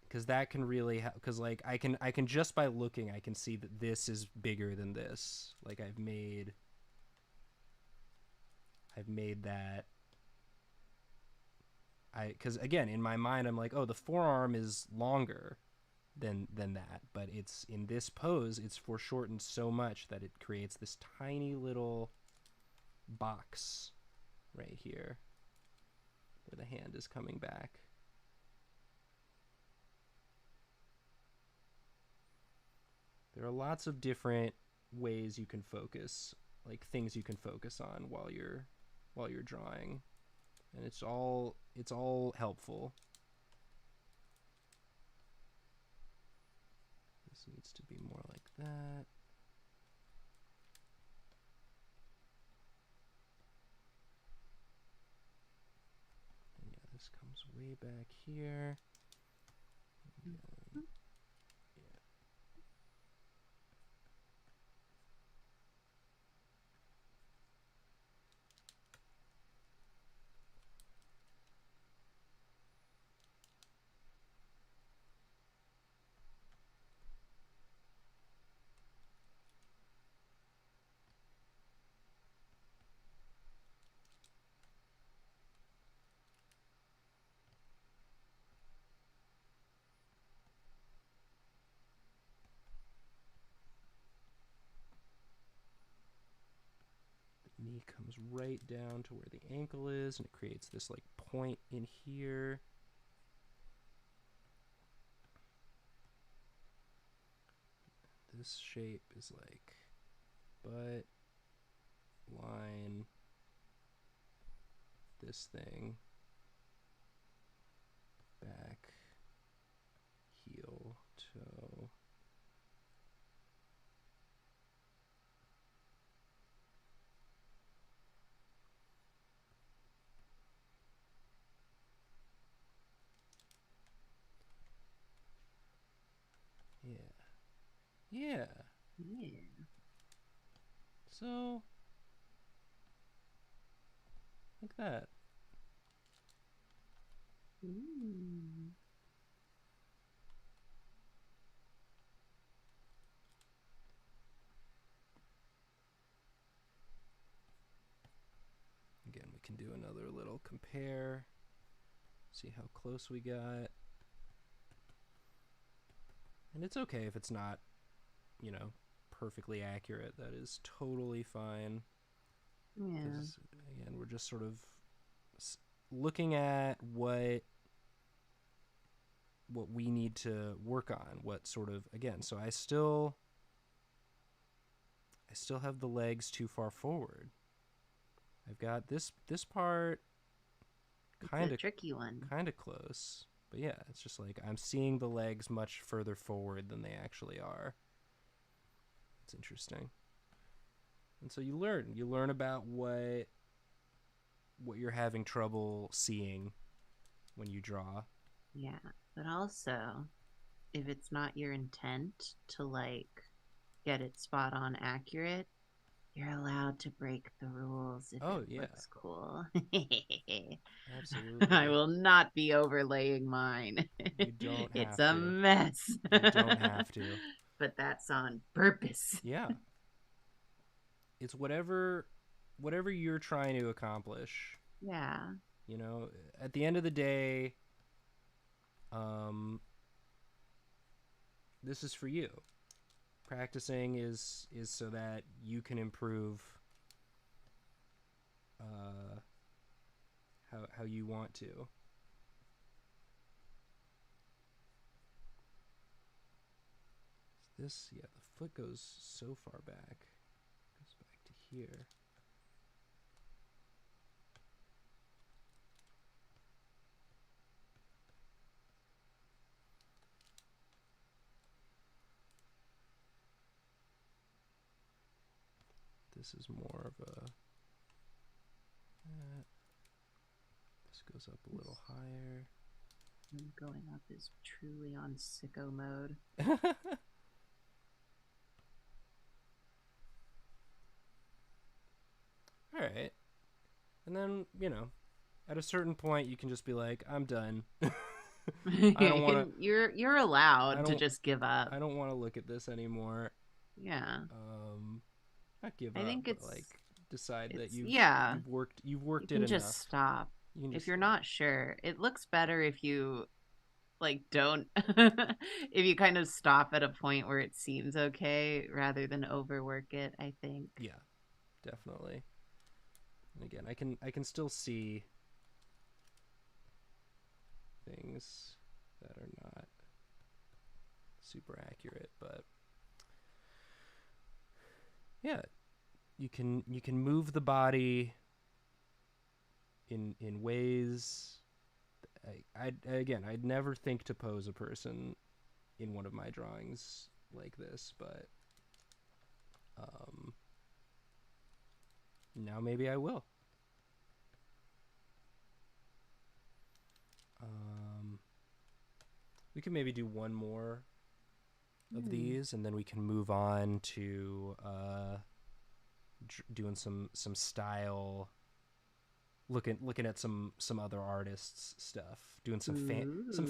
Speaker 1: because that can really help. Because like I can just by looking I can see that this is bigger than this. Like I've made that. Because again, in my mind I'm like, oh, the forearm is longer than that, but it's in this pose it's foreshortened so much that it creates this tiny little box right here where the hand is coming back. There are lots of different ways you can focus, like things you can focus on while you're drawing, and it's all helpful. This needs to be more like that. And yeah, this comes way back here. Again, yeah. The knee comes right down to where the ankle is, and it creates this like point in here. This shape is like butt, line, this thing, back, heel, toe. Yeah. Yeah.
Speaker 2: Yeah.
Speaker 1: So, like that.
Speaker 2: Mm.
Speaker 1: Again, we can do another little compare, see how close we got. And it's okay if it's not perfectly accurate. That is totally fine.
Speaker 2: Yeah.
Speaker 1: Because again, we're just sort of looking at what we need to work on. What sort of, again, so I still have the legs too far forward. I've got this part
Speaker 2: It's a
Speaker 1: kind of
Speaker 2: tricky one.
Speaker 1: close. But yeah, it's just like I'm seeing the legs much further forward than they actually are. It's interesting. And so you learn about what you're having trouble seeing when you draw.
Speaker 2: Yeah. But also, if it's not your intent to like get it spot on accurate, you're allowed to break the rules if
Speaker 1: Oh
Speaker 2: it
Speaker 1: yeah,
Speaker 2: looks cool. I
Speaker 1: absolutely.
Speaker 2: will not be overlaying mine.
Speaker 1: You don't
Speaker 2: It's
Speaker 1: have
Speaker 2: a
Speaker 1: to.
Speaker 2: mess.
Speaker 1: You don't have to.
Speaker 2: But that's on purpose.
Speaker 1: Yeah. It's whatever you're trying to accomplish.
Speaker 2: Yeah.
Speaker 1: At the end of the day, um this is for you. Practicing is so that you can improve how you want to. This, yeah, the foot goes so far back. Goes back to here. This is more of a... this goes up a little higher.
Speaker 2: Going up is truly on sicko mode.
Speaker 1: All right. And then, at a certain point you can just be like, I'm done. I don't want to
Speaker 2: You're allowed to just give up.
Speaker 1: I don't want to look at this anymore.
Speaker 2: Yeah.
Speaker 1: Not give
Speaker 2: I
Speaker 1: up,
Speaker 2: think
Speaker 1: but like decide that
Speaker 2: yeah.
Speaker 1: you've worked
Speaker 2: You
Speaker 1: it
Speaker 2: can
Speaker 1: enough.
Speaker 2: just stop.
Speaker 1: If
Speaker 2: you're not sure, it looks better if you like don't if you kind of stop at a point where it seems okay rather than overwork it, I think.
Speaker 1: Yeah, definitely. And again, I can still see things that are not super accurate, but yeah, you can move the body in ways. I'd never think to pose a person in one of my drawings like this, but now maybe I will. We can maybe do one more of these, and then we can move on to doing some style, looking at some other artists' stuff, doing some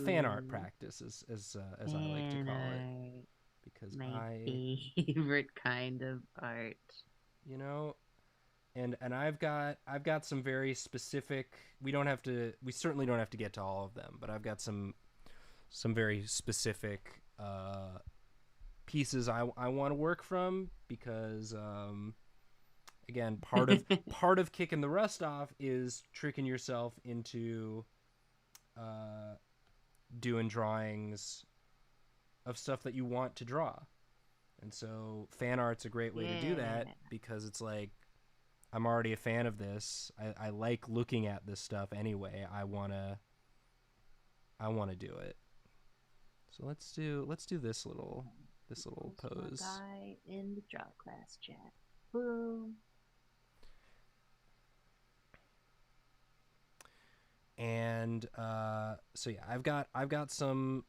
Speaker 1: fan art practice, as I like to call it, because
Speaker 2: my favorite kind of art.
Speaker 1: And I've got some very specific. We certainly don't have to get to all of them, but I've got some very specific pieces I want to work from, because again, part of kicking the rust off is tricking yourself into doing drawings of stuff that you want to draw. And so fan art's a great way to do that, because it's like, I'm already a fan of this. I like looking at this stuff anyway. I wanna do it. So let's do this little pose.
Speaker 2: Guy in the Drawclass chat. Boom.
Speaker 1: And so yeah, I've got some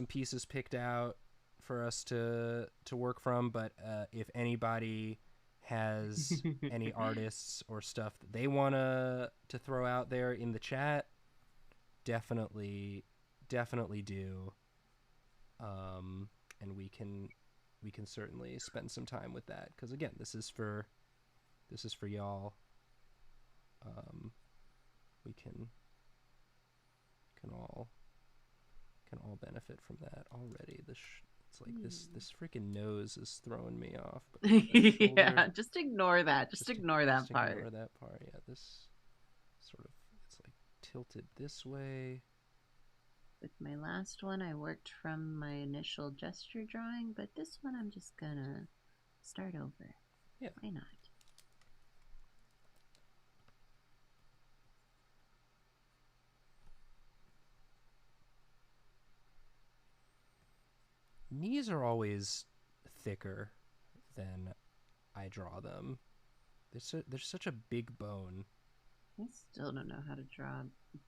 Speaker 1: pieces picked out for us to work from. But if anybody has any artists or stuff that they want to throw out there in the chat, definitely do. And we can certainly spend some time with that, because again, this is for y'all. We can all benefit from that already. It's like this freaking nose is throwing me off. But the
Speaker 2: Yeah,
Speaker 1: shoulder,
Speaker 2: just ignore that. Just ignore that
Speaker 1: just
Speaker 2: part.
Speaker 1: ignore that part. Yeah, this sort of, it's like tilted this way.
Speaker 2: With my last one, I worked from my initial gesture drawing, but this one I'm just gonna start over.
Speaker 1: Yeah.
Speaker 2: Why not?
Speaker 1: Knees are always thicker than I draw them. They're such a big bone.
Speaker 2: I still don't know how to draw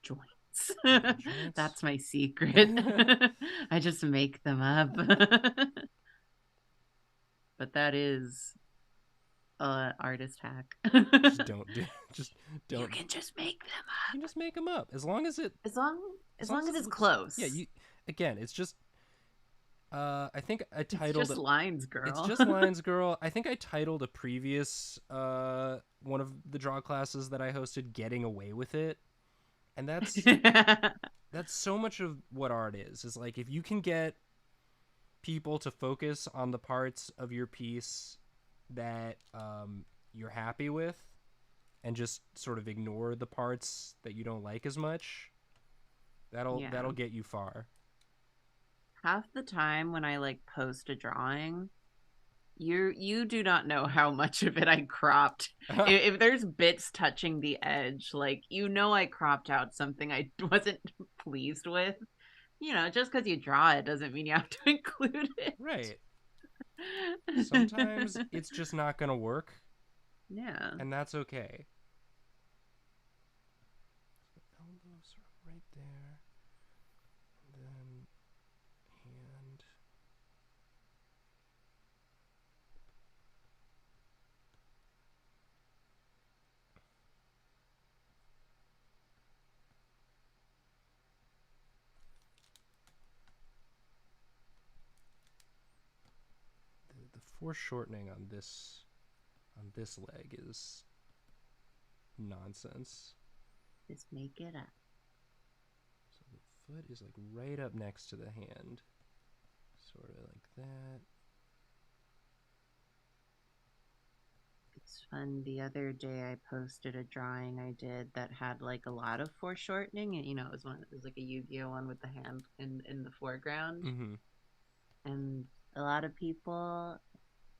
Speaker 2: joints.
Speaker 1: Joints?
Speaker 2: That's my secret. I just make them up. But that is artist hack.
Speaker 1: Just don't do. Just don't.
Speaker 2: You can just make them
Speaker 1: You can
Speaker 2: up.
Speaker 1: just make them up as long as it.
Speaker 2: As long
Speaker 1: As
Speaker 2: as
Speaker 1: long
Speaker 2: long as
Speaker 1: it
Speaker 2: it's
Speaker 1: looks,
Speaker 2: close.
Speaker 1: yeah. You again. It's just. I think I
Speaker 2: It's
Speaker 1: titled.
Speaker 2: just lines, girl.
Speaker 1: It's just lines, girl. I think I titled a previous one of the draw classes that I hosted "Getting Away with It," and that's so much of what art is like if you can get people to focus on the parts of your piece that you're happy with and just sort of ignore the parts that you don't like as much, that'll get you far.
Speaker 2: Half the time when I like post a drawing, you do not know how much of it I cropped. If there's bits touching the edge, like I cropped out something I wasn't pleased with. Just because you draw it doesn't mean you have to include it.
Speaker 1: Right. Sometimes it's just not gonna work.
Speaker 2: Yeah.
Speaker 1: And that's okay. Elbow sort of right there. And then hand. The foreshortening on this leg is nonsense.
Speaker 2: Just make it up.
Speaker 1: So the foot is like right up next to the hand. Sort of like that.
Speaker 2: It's fun. The other day I posted a drawing I did that had like a lot of foreshortening, and it was like a Yu-Gi-Oh one with the hand in the foreground.
Speaker 1: Mm-hmm.
Speaker 2: And a lot of people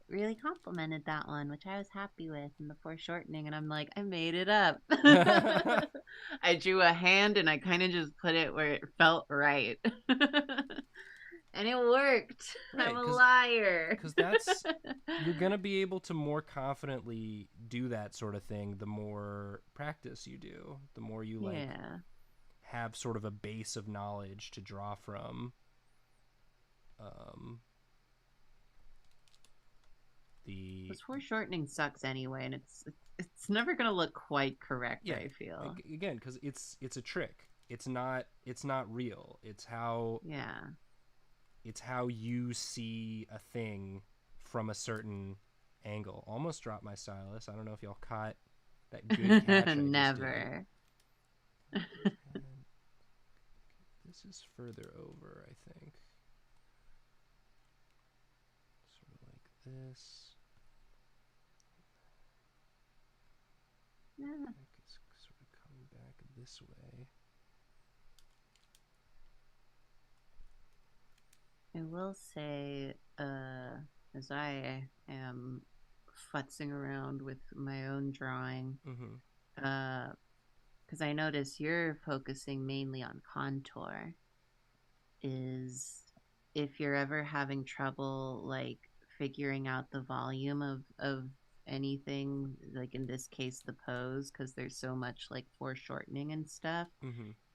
Speaker 2: really complimented that one, which I was happy with, and the foreshortening. And I'm like, I made it up. I drew a hand and I kind of just put it where it felt right. And it worked.
Speaker 1: Right,
Speaker 2: I'm a liar.
Speaker 1: Because that's you're gonna be able to more confidently do that sort of thing the more practice you do, the more you have sort of a base of knowledge to draw from.
Speaker 2: Because foreshortening sucks anyway, and it's never gonna look quite correct. I feel
Speaker 1: again because it's a trick. It's not real. It's how you see a thing from a certain angle. Almost dropped my stylus. I don't know if y'all caught that good catch.
Speaker 2: Never.
Speaker 1: This is further over, I think. Sort of like this.
Speaker 2: Yeah.
Speaker 1: It's sort of coming back this way.
Speaker 2: I will say, as I am futzing around with my own drawing, because I notice you're focusing mainly on contour, is if you're ever having trouble like figuring out the volume of anything, like in this case the pose, because there's so much like foreshortening and stuff,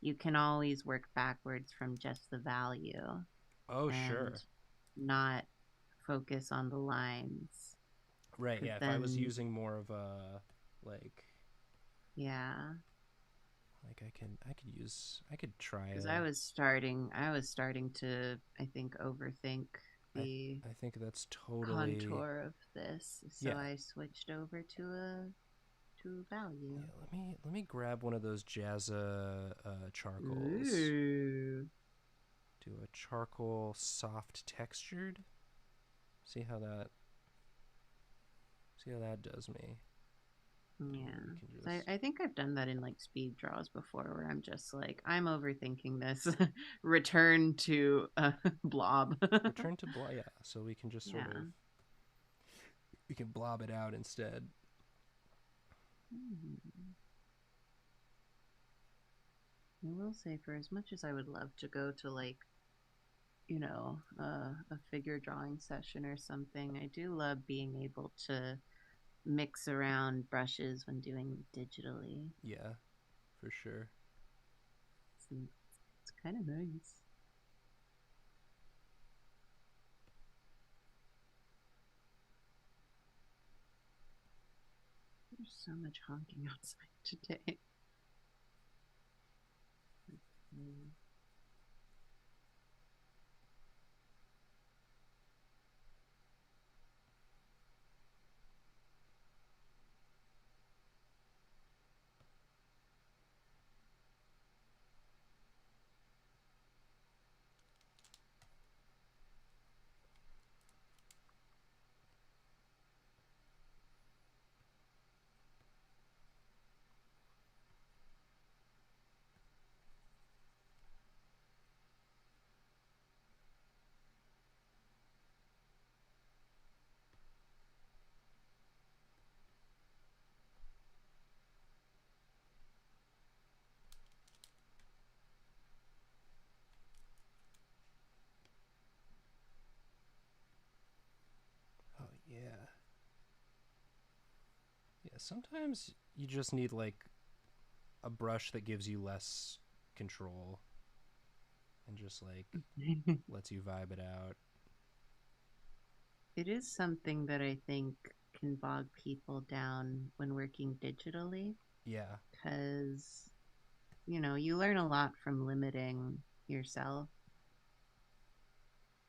Speaker 2: you can always work backwards from just the value.
Speaker 1: Oh, sure.
Speaker 2: Not focus on the lines.
Speaker 1: Right, yeah. Then, if I was using more of a like I could try it.
Speaker 2: Because I was starting to, I think, overthink the
Speaker 1: I think that's totally
Speaker 2: contour of this. So I switched over to value.
Speaker 1: Yeah, let me grab one of those Jazza charcoals.
Speaker 2: Ooh.
Speaker 1: do a charcoal soft textured. See how that does me.
Speaker 2: Yeah. So I think I've done that in like speed draws before where I'm just like, I'm overthinking this. Return to blob.
Speaker 1: Return to blob, yeah. So we can just sort
Speaker 2: Yeah.
Speaker 1: of, we can blob it out instead.
Speaker 2: I will say, for as much as I would love to go to like, a figure drawing session or something, I do love being able to mix around brushes when doing digitally.
Speaker 1: Yeah, for sure.
Speaker 2: It's kind of nice. There's so much honking outside today.
Speaker 1: Oh, yeah. Yeah, sometimes you just need like a brush that gives you less control and just like lets you vibe it out.
Speaker 2: It is something that I think can bog people down when working digitally
Speaker 1: Yeah.
Speaker 2: because, you learn a lot from limiting yourself.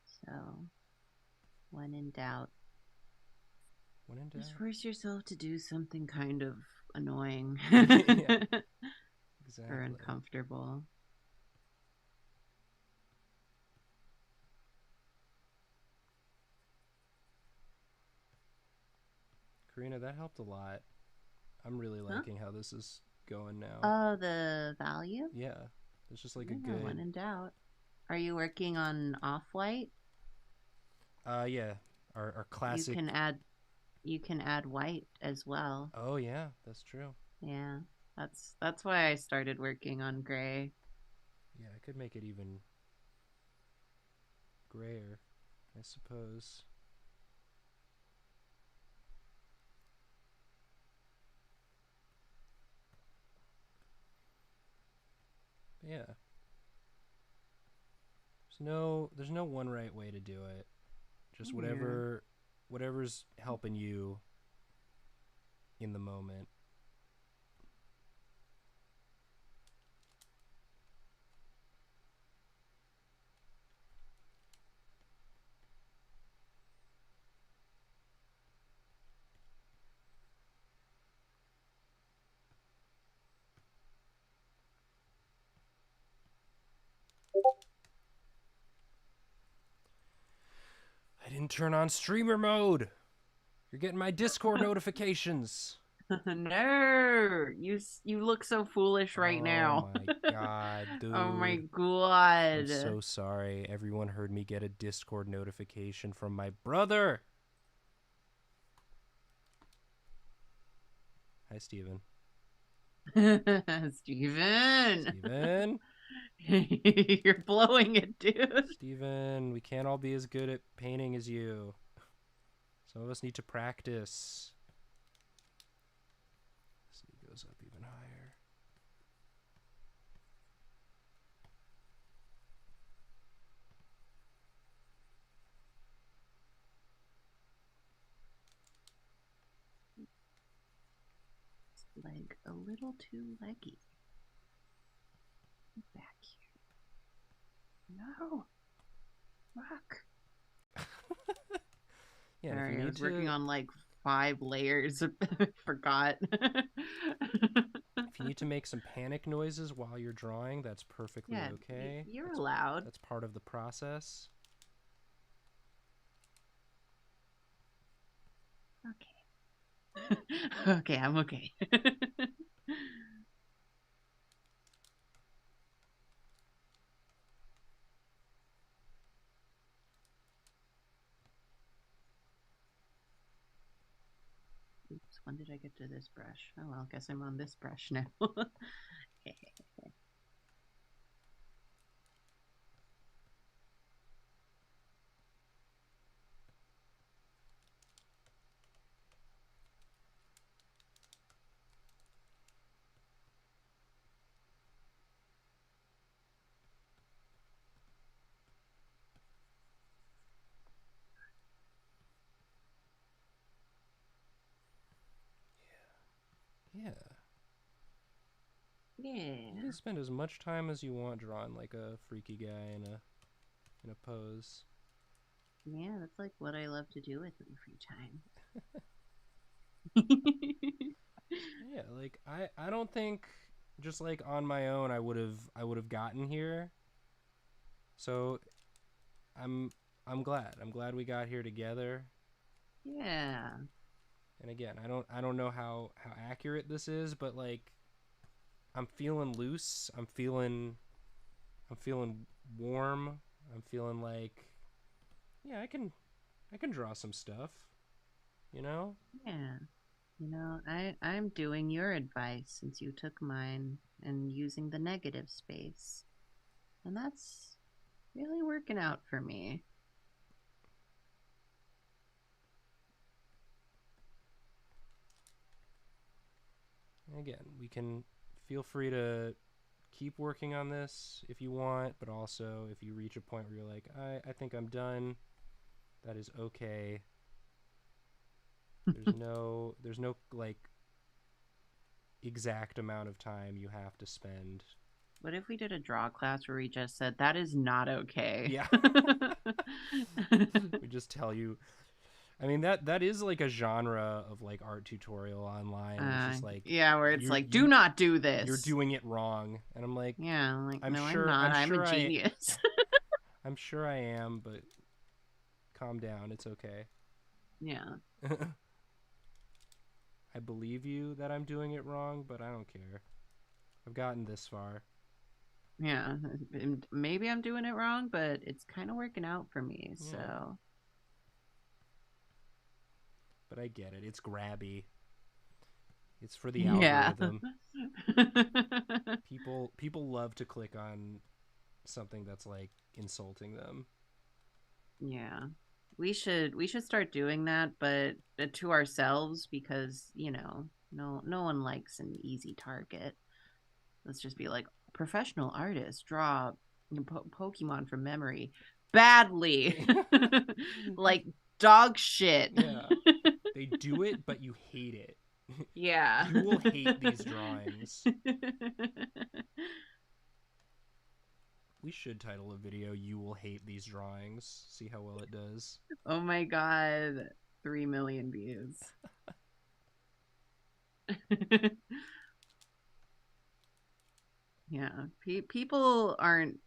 Speaker 2: So, when in doubt,
Speaker 1: When in
Speaker 2: just
Speaker 1: doubt.
Speaker 2: force yourself to do something kind of annoying
Speaker 1: Yeah,
Speaker 2: or
Speaker 1: exactly.
Speaker 2: uncomfortable.
Speaker 1: Karina, that helped a lot. I'm really
Speaker 2: Huh?
Speaker 1: liking how this is going now.
Speaker 2: Oh, the value?
Speaker 1: Yeah. It's just like a
Speaker 2: Yeah,
Speaker 1: good
Speaker 2: when in doubt. Are you working on off-white?
Speaker 1: yeah. Our
Speaker 2: You
Speaker 1: classic.
Speaker 2: can add you can add white as well.
Speaker 1: Oh yeah, that's true.
Speaker 2: Yeah. That's why I started working on gray.
Speaker 1: Yeah, I could make it even grayer, I suppose. But yeah. There's no one right way to do it. Just
Speaker 2: Yeah.
Speaker 1: whatever's helping you in the moment. I didn't turn on streamer mode. You're getting my Discord notifications.
Speaker 2: No, you look so foolish right
Speaker 1: Oh
Speaker 2: now.
Speaker 1: my god,
Speaker 2: Oh my
Speaker 1: dude. I'm
Speaker 2: god.
Speaker 1: so sorry. Everyone heard me get a Discord notification from my brother. Hi, Steven.
Speaker 2: Steven.
Speaker 1: Steven?
Speaker 2: You're blowing it, dude.
Speaker 1: Steven, we can't all be as good at painting as you. Some of us need to practice. This goes up even higher.
Speaker 2: Leg a little too leggy. Back here. No. Fuck.
Speaker 1: Yeah,
Speaker 2: All
Speaker 1: if you
Speaker 2: right, I
Speaker 1: need
Speaker 2: was working
Speaker 1: to
Speaker 2: on like 5 layers. Forgot.
Speaker 1: If you need to make some panic noises while you're drawing, that's perfectly
Speaker 2: Yeah,
Speaker 1: okay.
Speaker 2: you're allowed.
Speaker 1: That's part of the process.
Speaker 2: Okay. Okay, I'm okay. Oops, when did I get to this brush? Oh well, guess I'm on this brush now.
Speaker 1: Yeah.
Speaker 2: Yeah.
Speaker 1: You can spend as much time as you want drawing like a freaky guy in a pose.
Speaker 2: Yeah, that's like what I love to do with my free time.
Speaker 1: Yeah, like I don't think just like on my own I would have gotten here. So I'm I'm glad. I'm glad we got here together.
Speaker 2: Yeah.
Speaker 1: And again, I don't know how accurate this is, but like I'm feeling loose. I'm feeling warm. I'm feeling like yeah, I can draw some stuff, you know?
Speaker 2: Yeah. I'm doing your advice since you took mine and using the negative space. And that's really working out for me.
Speaker 1: Again, we can feel free to keep working on this if you want, but also if you reach a point where you're like, I think I'm done, that is okay. There's no like exact amount of time you have to spend.
Speaker 2: What if we did a draw class where we just said that is not okay?
Speaker 1: Yeah. We just tell you. I mean that is like a genre of like art tutorial online. It's just like
Speaker 2: yeah, where it's
Speaker 1: you
Speaker 2: like, do
Speaker 1: you
Speaker 2: not do
Speaker 1: you're
Speaker 2: this.
Speaker 1: doing it wrong, and I'm like,
Speaker 2: Yeah, I'm like,
Speaker 1: I'm
Speaker 2: no, I'm
Speaker 1: sure
Speaker 2: not.
Speaker 1: I'm
Speaker 2: I'm a
Speaker 1: sure I
Speaker 2: genius.
Speaker 1: I'm sure I am, but calm down. It's okay.
Speaker 2: Yeah.
Speaker 1: I believe you that I'm doing it wrong, but I don't care. I've gotten this far.
Speaker 2: Yeah. Maybe I'm doing it wrong, but it's kind of working out for me.
Speaker 1: Yeah,
Speaker 2: So,
Speaker 1: but I get it. It's grabby. It's for the
Speaker 2: yeah.
Speaker 1: algorithm. People love to click on something that's like insulting them.
Speaker 2: Yeah. We should start doing that, but to ourselves because, no one likes an easy target. Let's just be like professional artist draw Pokemon from memory badly. Like dog shit.
Speaker 1: Yeah. They do it, but you hate it.
Speaker 2: Yeah.
Speaker 1: You will hate these drawings. We should title a video, You Will Hate These Drawings. See how well it does.
Speaker 2: Oh my god. 3 million views. Yeah. People aren't,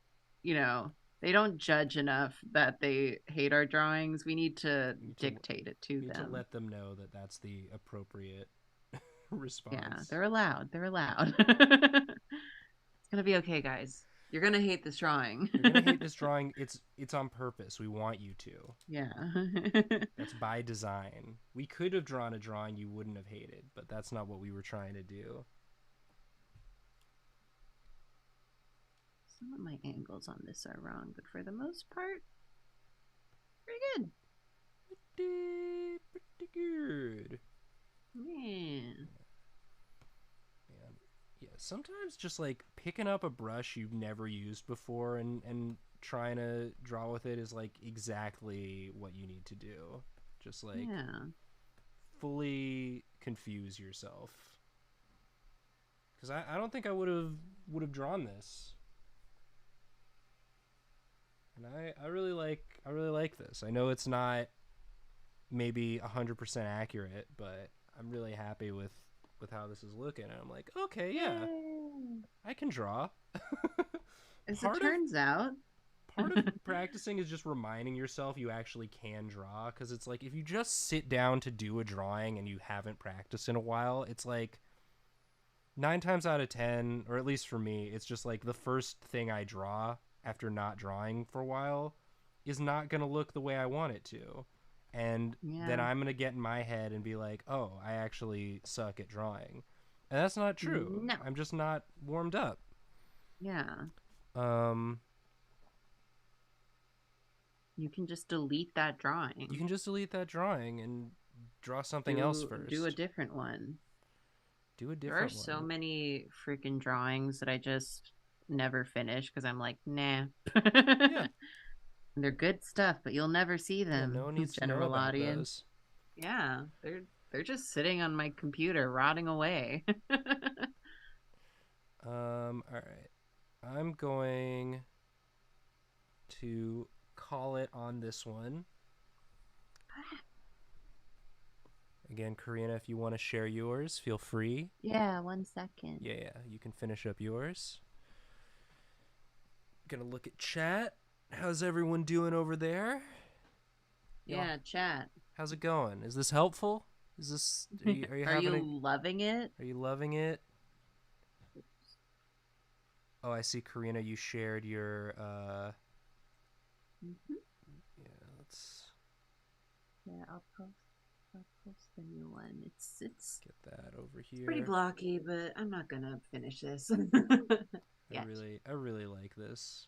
Speaker 2: they don't judge enough that they hate our drawings. We need to
Speaker 1: You need to,
Speaker 2: dictate it to
Speaker 1: you need to
Speaker 2: them.
Speaker 1: let them know that that's the appropriate
Speaker 2: Yeah,
Speaker 1: response.
Speaker 2: they're allowed. They're allowed. It's gonna be okay, guys. You're gonna hate this drawing.
Speaker 1: You're gonna hate this drawing. It's on purpose. We want you to.
Speaker 2: Yeah.
Speaker 1: That's by design. We could have drawn a drawing you wouldn't have hated, but that's not what we were trying to do.
Speaker 2: Some of my angles on this are wrong, but for the most part, pretty good.
Speaker 1: Pretty good.
Speaker 2: Yeah.
Speaker 1: Man. Yeah, sometimes just like picking up a brush you've never used before and trying to draw with it is like exactly what you need to do. Just like
Speaker 2: Yeah.
Speaker 1: fully confuse yourself. Because I don't think I would have drawn this. And I really like this. I know it's not maybe 100% accurate, but I'm really happy with how this is looking. And I'm like, okay, yeah,
Speaker 2: Yay.
Speaker 1: I can draw.
Speaker 2: As it
Speaker 1: part of
Speaker 2: turns out.
Speaker 1: part of practicing is just reminding yourself you actually can draw, because it's like if you just sit down to do a drawing and you haven't practiced in a while, it's like 9 times out of 10, or at least for me, it's just like the first thing I draw after not drawing for a while is not going to look the way I want it to. And then
Speaker 2: Yeah.
Speaker 1: I'm going to get in my head and be like, oh, I actually suck at drawing. And that's not true.
Speaker 2: No.
Speaker 1: I'm just not warmed up.
Speaker 2: Yeah.
Speaker 1: Um,
Speaker 2: You can just delete that drawing.
Speaker 1: you can just delete that drawing and draw something else first.
Speaker 2: Do a different one.
Speaker 1: Do a
Speaker 2: There are
Speaker 1: different
Speaker 2: so
Speaker 1: one.
Speaker 2: many freaking drawings that I just never finish because I'm like, nah.
Speaker 1: Yeah.
Speaker 2: They're good stuff, but you'll never see
Speaker 1: Yeah,
Speaker 2: them.
Speaker 1: no one needs to know
Speaker 2: General
Speaker 1: about
Speaker 2: audience.
Speaker 1: those.
Speaker 2: Yeah, they're just sitting on my computer, rotting away.
Speaker 1: All right. I'm going to call it on this one. Again, Karina, if you want to share yours, feel free.
Speaker 2: Yeah, 1 second.
Speaker 1: Yeah, you can finish up yours. Gonna look at chat. How's everyone doing over there?
Speaker 2: Yeah, chat.
Speaker 1: How's it going? Is this helpful? Is this are you
Speaker 2: Are you loving it?
Speaker 1: Are you loving it? Oh, I see, Karina, you shared your
Speaker 2: Mm-hmm.
Speaker 1: yeah, let's
Speaker 2: Yeah, I'll post the new one. It's
Speaker 1: get that over here.
Speaker 2: pretty blocky, but I'm not gonna finish this.
Speaker 1: I really like this.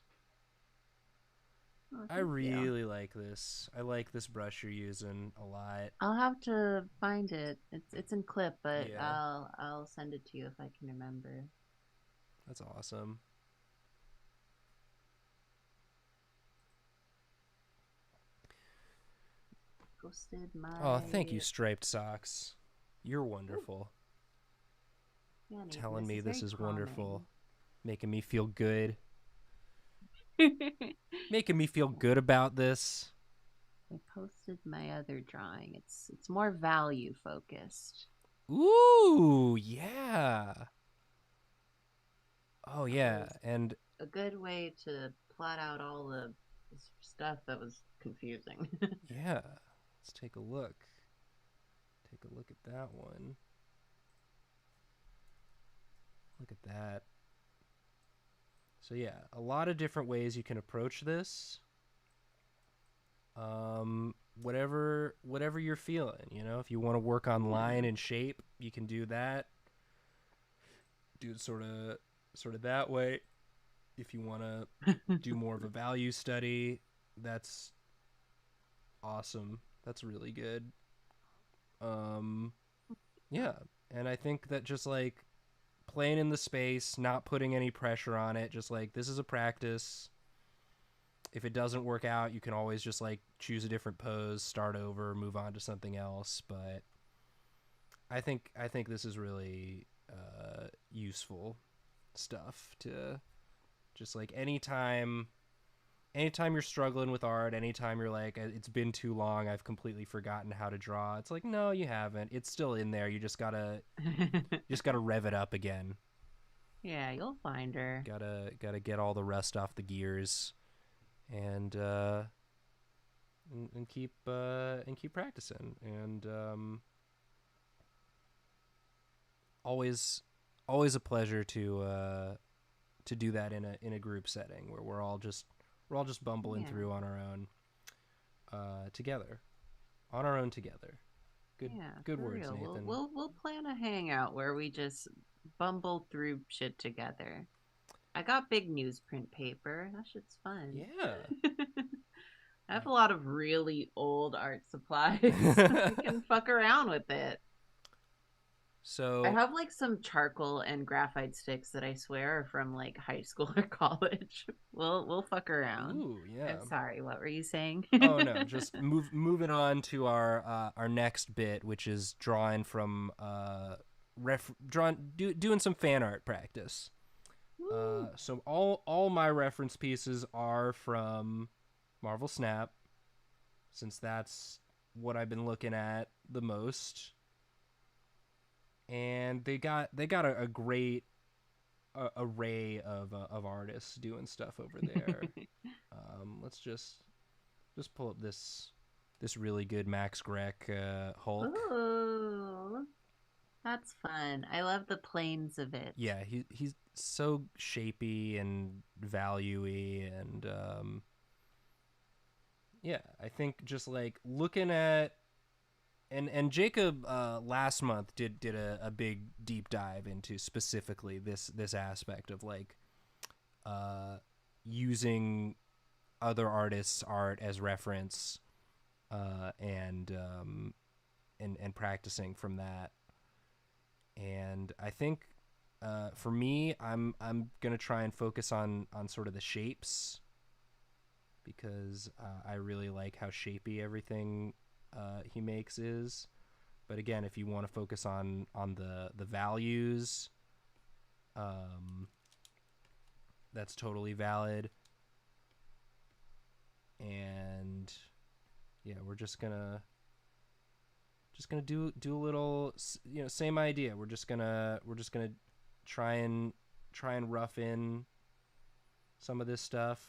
Speaker 2: Oh,
Speaker 1: I
Speaker 2: thank you.
Speaker 1: really like this. I like this brush you're using a lot.
Speaker 2: I'll have to find it. It's in clip, but
Speaker 1: Yeah.
Speaker 2: I'll send it to you if I can remember.
Speaker 1: That's awesome.
Speaker 2: Posted my.
Speaker 1: Oh, thank you, Striped Socks. You're wonderful.
Speaker 2: Yeah, Nathan,
Speaker 1: Telling me this
Speaker 2: very
Speaker 1: is wonderful. Making me feel good.
Speaker 2: calming.
Speaker 1: Making me feel good about this.
Speaker 2: I posted my other drawing. It's more value focused.
Speaker 1: Ooh, yeah. Oh, yeah. And
Speaker 2: A good way to plot out all the stuff that was confusing.
Speaker 1: yeah. Let's take a look. Take a look at that one. Look at that. So yeah, a lot of different ways you can approach this. Whatever you're feeling, you know, if you want to work on line and shape, you can do that. Do it sort of that way. If you want to do more of a value study, that's awesome. That's really good. Yeah, and I think that just like playing in the space, not putting any pressure on it, just like this is a practice. If it doesn't work out, you can always just like choose a different pose, start over, move on to something else. But I think this is really useful stuff to just like anytime you're struggling with art, anytime you're like, it's been too long, I've completely forgotten how to draw. It's like, no, you haven't. It's still in there. You just gotta rev it up again.
Speaker 2: Yeah, you'll find her.
Speaker 1: Gotta get all the rust off the gears, and keep practicing. And always a pleasure to do that in a group setting where we're all just bumbling through on our own together. Good words,
Speaker 2: real.
Speaker 1: Nathan.
Speaker 2: We'll plan a hangout where we just bumble through shit together. I got big newsprint paper. That shit's fun.
Speaker 1: Yeah.
Speaker 2: I have a lot of really old art supplies. I can fuck around with it.
Speaker 1: So
Speaker 2: I have like some charcoal and graphite sticks that I swear are from like high school or college. We'll fuck around.
Speaker 1: Ooh, yeah.
Speaker 2: I'm sorry, what were you saying?
Speaker 1: Oh no, just moving on to our next bit, which is drawing from doing some fan art practice. So all my reference pieces are from Marvel Snap, since that's what I've been looking at the most, and they got a great array of artists doing stuff over there. Let's just pull up this really good Max Grech Hulk.
Speaker 2: Ooh, that's fun. I love the planes of it.
Speaker 1: Yeah, he's so shapy and valuey, and yeah, I think just like looking at and Jacob last month did a big deep dive into specifically this aspect of like uh, using other artists' art as reference, and practicing from that. And I think for me, I'm gonna try and focus on sort of the shapes, because I really like how shapy everything he makes is. But again, if you want to focus on the values, um, that's totally valid. And yeah, we're just gonna do a little, same idea. We're just gonna try and rough in some of this stuff.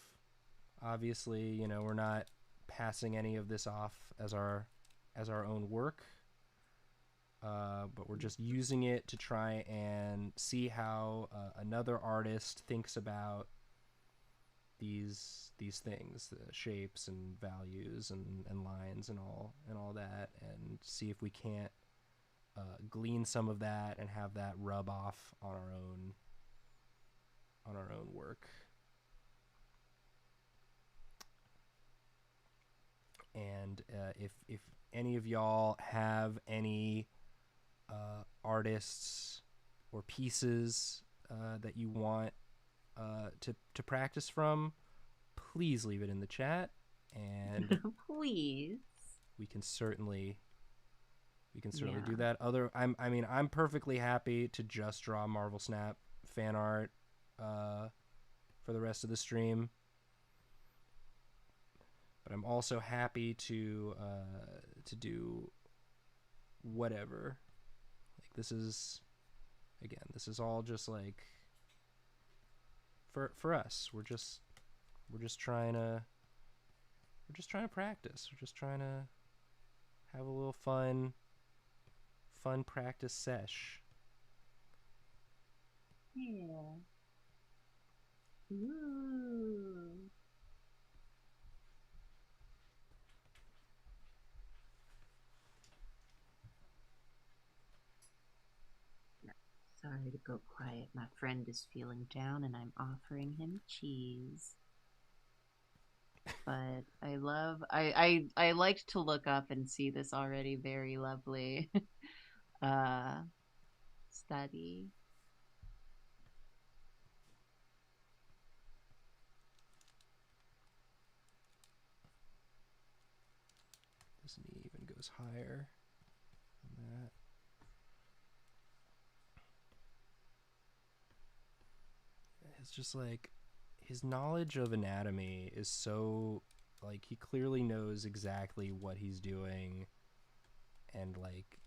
Speaker 1: Obviously, we're not passing any of this off as our own work, but we're just using it to try and see how another artist thinks about these things, the shapes and values and lines and all that, and see if we can't glean some of that and have that rub off on our own work. And if any of y'all have any artists or pieces that you want to practice from, please leave it in the chat, and
Speaker 2: Please.
Speaker 1: we can certainly
Speaker 2: Yeah.
Speaker 1: do that. I'm perfectly happy to just draw Marvel Snap fan art for the rest of the stream, but I'm also happy to do whatever. Like this is all just like for us. We're just trying to practice. We're just trying to have a little fun practice sesh.
Speaker 2: Yeah. Ooh. Sorry to go quiet. My friend is feeling down and I'm offering him cheese. But I liked to look up and see this already very lovely uh study.
Speaker 1: This knee even goes higher than that. It's just like his knowledge of anatomy is so, like, he clearly knows exactly what he's doing, and like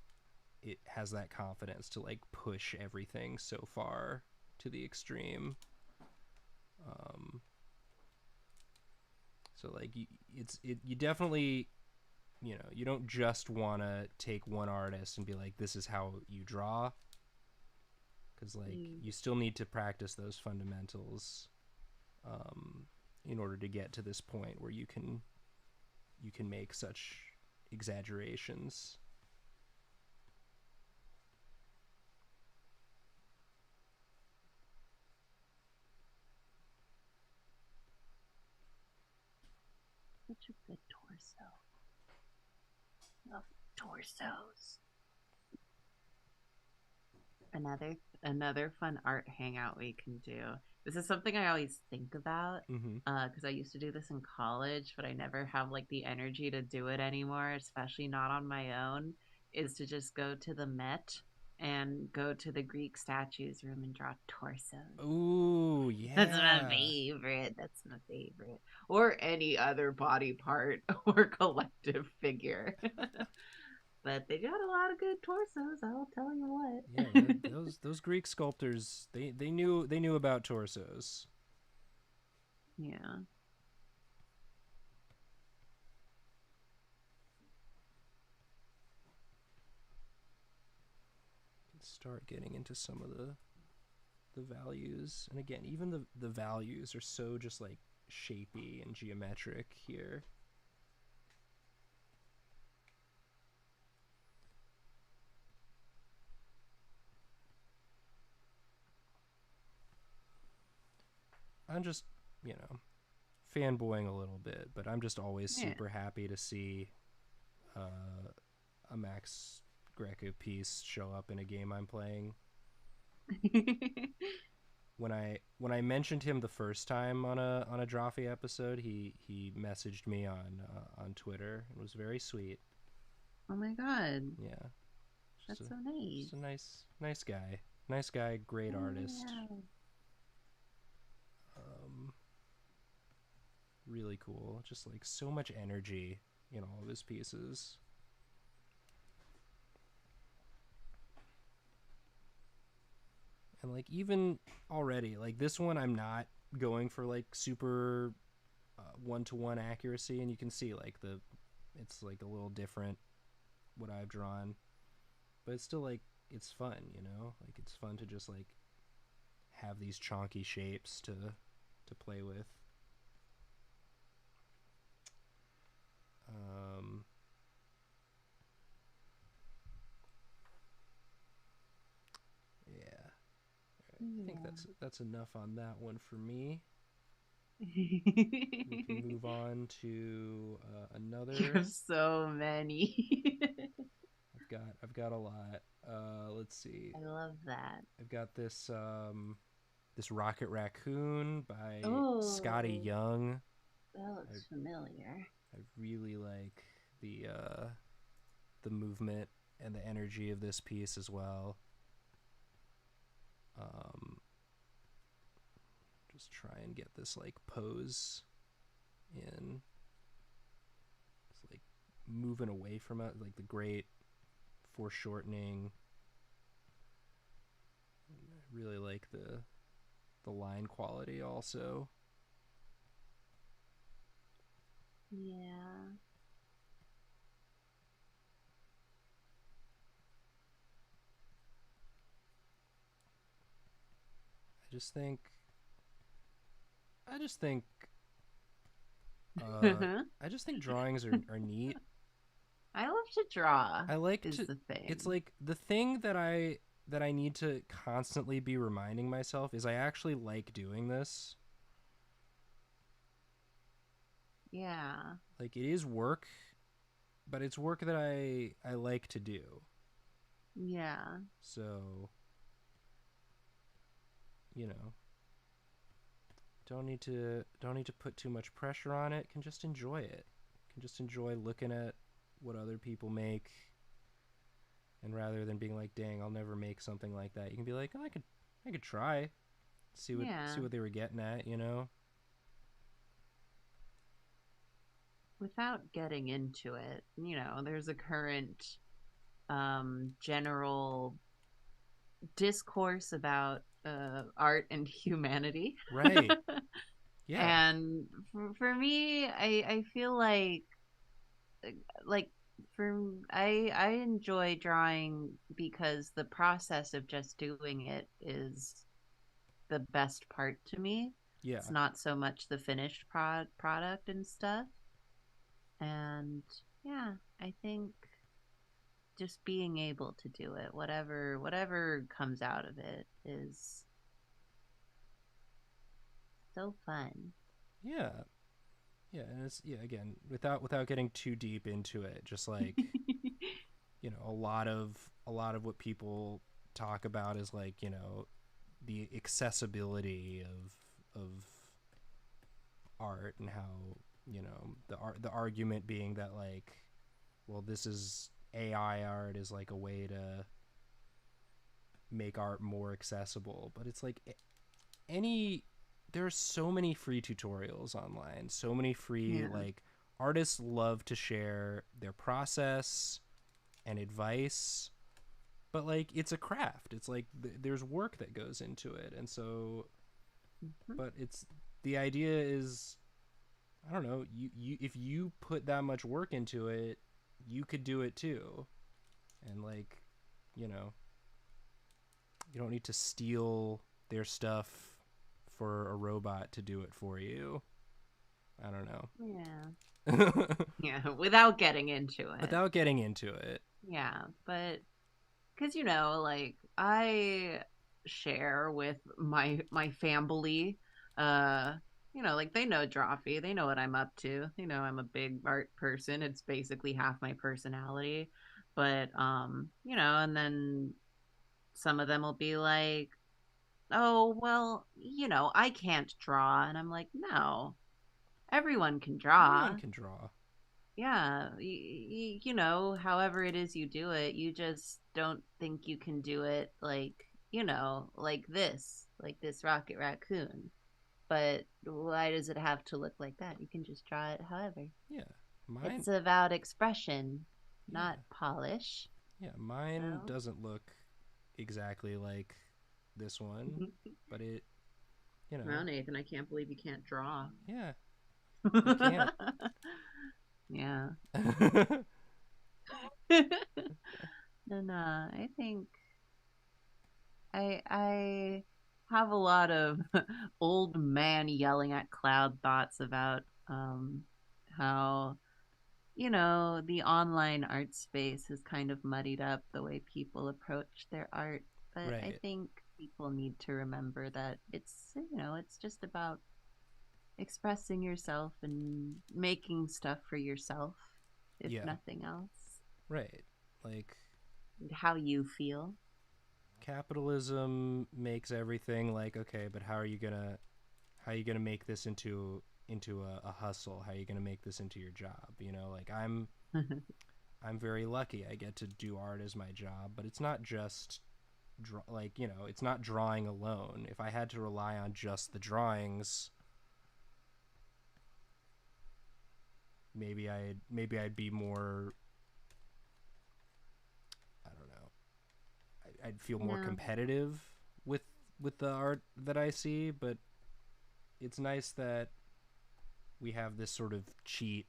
Speaker 1: it has that confidence to like push everything so far to the extreme. Um, so like you definitely, you don't just want to take one artist and be like, this is how you draw, because like you still need to practice those fundamentals in order to get to this point where you can make such exaggerations.
Speaker 2: Such a good torso. Love torsos. Another fun art hangout we can do. This is something I always think about
Speaker 1: Mm-hmm.
Speaker 2: because I used to do this in college, but I never have like the energy to do it anymore, especially not on my own. Is to just go to the Met and go to the Greek statues room and draw torsos.
Speaker 1: Ooh,
Speaker 2: That's my
Speaker 1: yeah.
Speaker 2: favorite. That's my favorite. Or any other body part or collective figure. But they got a lot of good torsos, I'll tell you
Speaker 1: Yeah,
Speaker 2: what.
Speaker 1: those Greek sculptors, they knew about torsos.
Speaker 2: Yeah.
Speaker 1: Start getting into some of the values, and again, even the values are so just like shapy and geometric here. I'm just, you know, fanboying a little bit, but I'm just always
Speaker 2: Yeah.
Speaker 1: super happy to see a Max Greco piece show up in a game I'm playing. When I mentioned him the first time on a Drawfee episode, he messaged me on Twitter. It was very sweet.
Speaker 2: Oh my god.
Speaker 1: Yeah, just
Speaker 2: That's
Speaker 1: a
Speaker 2: so
Speaker 1: just
Speaker 2: nice.
Speaker 1: a nice guy, great artist.
Speaker 2: Yeah.
Speaker 1: Um, really cool. Just like so much energy in all of his pieces. And like even already, like this one, I'm not going for like super one to one accuracy, and you can see like it's like a little different what I've drawn, but it's still like it's fun, like it's fun to just like have these chonky shapes to play with. Um, yeah, I think
Speaker 2: Yeah.
Speaker 1: that's enough on that one for me. We can move on to
Speaker 2: You
Speaker 1: another.
Speaker 2: have so many.
Speaker 1: I've got a lot. Let's see.
Speaker 2: I love that.
Speaker 1: I've got this Rocket Raccoon by Scotty
Speaker 2: Oh,
Speaker 1: Young.
Speaker 2: that
Speaker 1: I
Speaker 2: looks familiar.
Speaker 1: I really like the movement and the energy of this piece as well. Um, just try and get this like pose in. It's like moving away from it, like the great foreshortening. I really like the line quality also.
Speaker 2: Yeah.
Speaker 1: I just think I just think I just think drawings are neat.
Speaker 2: I love to draw,
Speaker 1: I like
Speaker 2: is
Speaker 1: to
Speaker 2: the
Speaker 1: it's
Speaker 2: thing.
Speaker 1: like the thing that I need to constantly be reminding myself is I actually like doing this.
Speaker 2: Yeah.
Speaker 1: Like it is work, but it's work that I like to do.
Speaker 2: Yeah.
Speaker 1: So, you know, don't need to put too much pressure on it. Can just enjoy it. Can just enjoy looking at what other people make, and rather than being like, "Dang, I'll never make something like that," you can be like, oh, I could try. See
Speaker 2: Yeah.
Speaker 1: what they were getting at.
Speaker 2: Without getting into it, there's a current general discourse about art and humanity.
Speaker 1: Right. Yeah.
Speaker 2: And for me, I feel like for I enjoy drawing because the process of just doing it is the best part to me. It's
Speaker 1: Yeah.
Speaker 2: not so much the finished product and stuff. And yeah, I think just being able to do it, whatever comes out of it, is so fun.
Speaker 1: Yeah. Yeah, and it's yeah, again, without getting too deep into it, just like, a lot of what people talk about is like, the accessibility of art, and how, the argument being that like, well, this is AI art is like a way to make art more accessible, but it's like any there's so many free tutorials online, so many free
Speaker 2: Yeah.
Speaker 1: like artists love to share their process and advice, but like it's a craft. It's like there's work that goes into it. And so
Speaker 2: Mhm.
Speaker 1: but it's the idea is I don't know, you if you put that much work into it, you could do it too. And like, you know, you don't need to steal their stuff for a robot to do it for you. I don't
Speaker 2: Yeah.
Speaker 1: know.
Speaker 2: Yeah. Without getting into it.
Speaker 1: Without getting into it.
Speaker 2: Yeah. But because, like I share with my family, uh, like they know Drawfee, they know what I'm up to. I'm a big art person. It's basically half my personality. But and then some of them will be like, "Oh, well, I can't draw." And I'm like, "No, everyone can
Speaker 1: Everyone
Speaker 2: draw.
Speaker 1: can draw.
Speaker 2: Yeah, however it is you do it, you just don't think you can do it like this Rocket Raccoon. But why does it have to look like that? You can just draw it however.
Speaker 1: Yeah. Mine
Speaker 2: It's about expression,
Speaker 1: yeah.
Speaker 2: not polish.
Speaker 1: Yeah, mine
Speaker 2: So,
Speaker 1: doesn't look exactly like this one, but it, you
Speaker 2: well,
Speaker 1: know,
Speaker 2: Nathan, I can't believe you can't draw.
Speaker 1: yeah, I can't.
Speaker 2: Yeah. And I think I have a lot of old man yelling at cloud thoughts about how the online art space has kind of muddied up the way people approach their art. But I
Speaker 1: Right.
Speaker 2: think people need to remember that it's just about expressing yourself and making stuff for yourself, if
Speaker 1: Yeah.
Speaker 2: nothing else.
Speaker 1: Right. Like
Speaker 2: How you feel.
Speaker 1: capitalism makes everything like okay, but how are you gonna make this into a hustle? How are you gonna make this into your job? You know, like I'm very lucky. I get to do art as my job, but it's not just like it's not drawing alone. If I had to rely on just the drawings, maybe I'd be more. I don't know. I'd feel more
Speaker 2: Yeah.
Speaker 1: competitive with the art that I see, but it's nice that we have this sort of cheat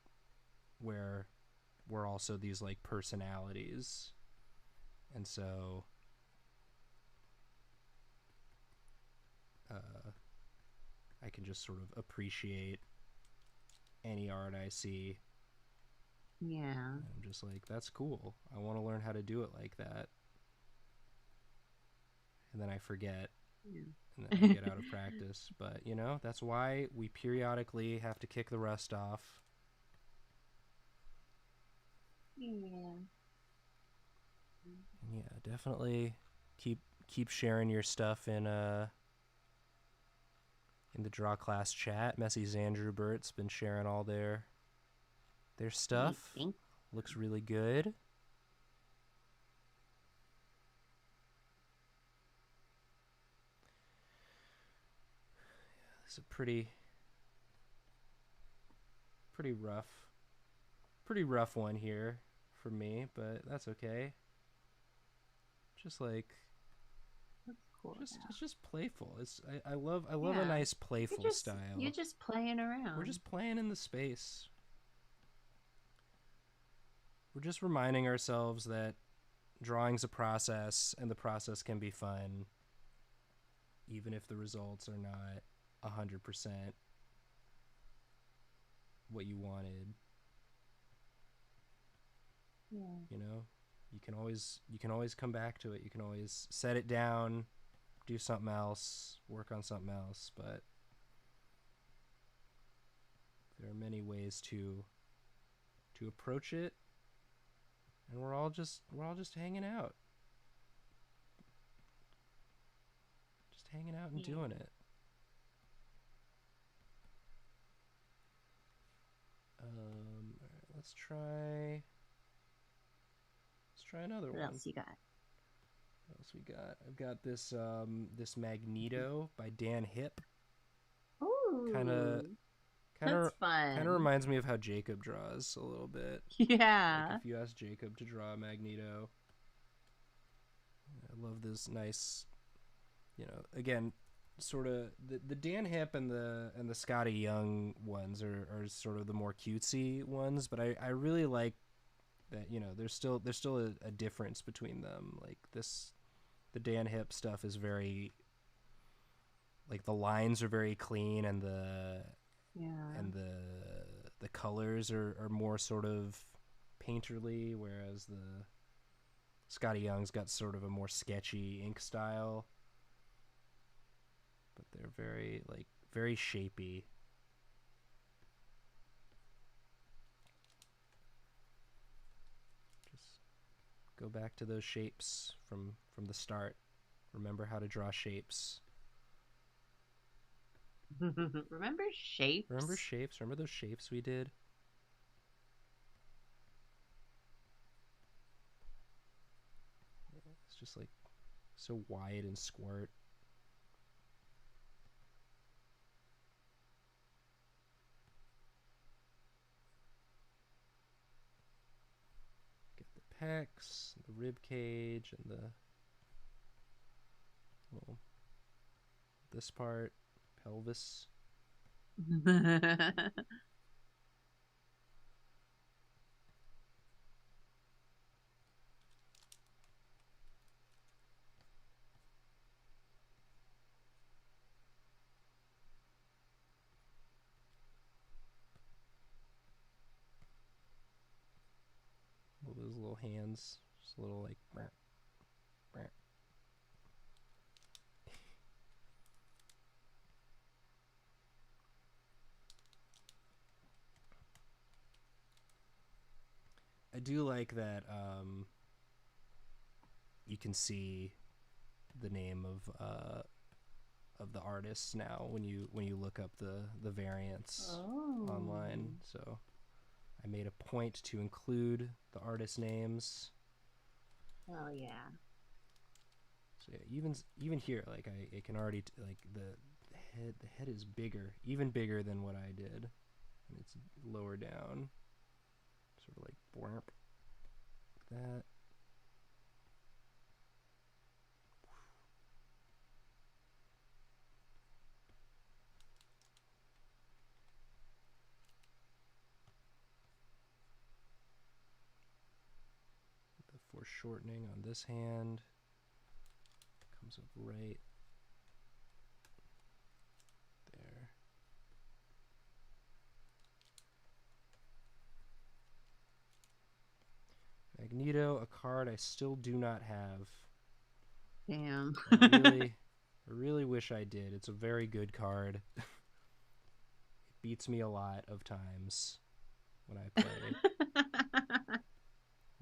Speaker 1: where we're also these like personalities, and so uh, I can just sort of appreciate any art I see.
Speaker 2: Yeah.
Speaker 1: And I'm just like, that's cool. I want to learn how to do it like that, and then I forget, and then I
Speaker 2: Yeah.
Speaker 1: get out of practice. But that's why we periodically have to kick the rust off.
Speaker 2: Yeah.
Speaker 1: And yeah, definitely keep keep sharing your stuff in the Drawclass chat. Messy Zandrubert's been sharing all their
Speaker 2: Great.
Speaker 1: stuff.
Speaker 2: Thank
Speaker 1: Looks really good. It's a pretty rough pretty rough one here for me, but that's okay. Just like
Speaker 2: That's cool.
Speaker 1: it's just playful. I love a
Speaker 2: Yeah.
Speaker 1: nice
Speaker 2: You're
Speaker 1: playful
Speaker 2: just you're
Speaker 1: style.
Speaker 2: just playing
Speaker 1: We're
Speaker 2: around.
Speaker 1: just playing in the space. We're just reminding ourselves that drawing's a process and the process can be fun even if the results are not 100% what you wanted.
Speaker 2: Yeah.
Speaker 1: you know you can always come back to it. You can always set it down, do something else, work on something else, but there are many ways to approach it, and we're all just hanging out, just hanging out and
Speaker 2: Yeah.
Speaker 1: doing it. All right, let's try another
Speaker 2: What
Speaker 1: one.
Speaker 2: else you got?
Speaker 1: What else we got? I've got this Magneto by Dan Hip. Kind of
Speaker 2: Ooh,
Speaker 1: kind of
Speaker 2: that's
Speaker 1: kind of
Speaker 2: fun.
Speaker 1: reminds me of how Jacob draws a little bit. Like
Speaker 2: Yeah.
Speaker 1: if you ask Jacob to draw Magneto, I love this nice, again, sort of the Dan Hip and the Scotty Young ones are sort of the more cutesy ones, but I really like that, there's still a difference between them. Like the Dan Hip stuff is very, like, the lines are very clean, and the
Speaker 2: Yeah.
Speaker 1: and the colors are more sort of painterly, whereas the Scotty Young's got sort of a more sketchy ink style, but they're very, like, very shapy. Just go back to those shapes from the start. Remember how to draw shapes.
Speaker 2: Remember
Speaker 1: Remember
Speaker 2: shapes?
Speaker 1: shapes? Remember those shapes we did? It's just like so wide and squirt. Get the pecs, the rib cage, and the, well, this part, pelvis. All those little hands, just a little like. I do like that you can see the name of the artists now when you look up the variants
Speaker 2: Oh.
Speaker 1: online. So I made a point to include the artist names.
Speaker 2: Oh yeah.
Speaker 1: So yeah, even here, like I can already like the head is bigger, even bigger than what I did, and it's lower down, sort of like bwamp, that. The foreshortening on this hand comes up right there. Magneto, a card I still do not have.
Speaker 2: Damn.
Speaker 1: I really wish I did. It's a very good card. It beats me a lot of times when I play.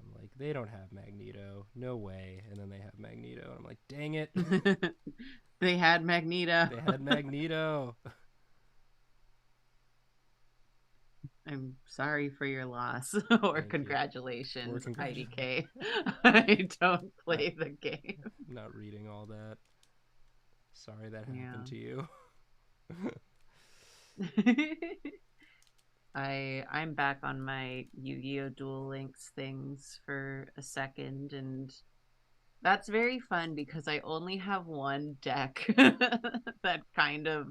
Speaker 1: I'm like, they don't have Magneto. No way. And then they have Magneto. And I'm like, dang it.
Speaker 2: They had Magneto.
Speaker 1: They had Magneto.
Speaker 2: I'm sorry for your loss, or
Speaker 1: Thank you. Or
Speaker 2: congratulations,
Speaker 1: congratulations.
Speaker 2: IDK. I don't
Speaker 1: not,
Speaker 2: play the game.
Speaker 1: not reading all that. Sorry that
Speaker 2: Yeah.
Speaker 1: happened to you.
Speaker 2: I'm back on my Yu-Gi-Oh! Duel Links things for a second, and that's very fun because I only have one deck that kind of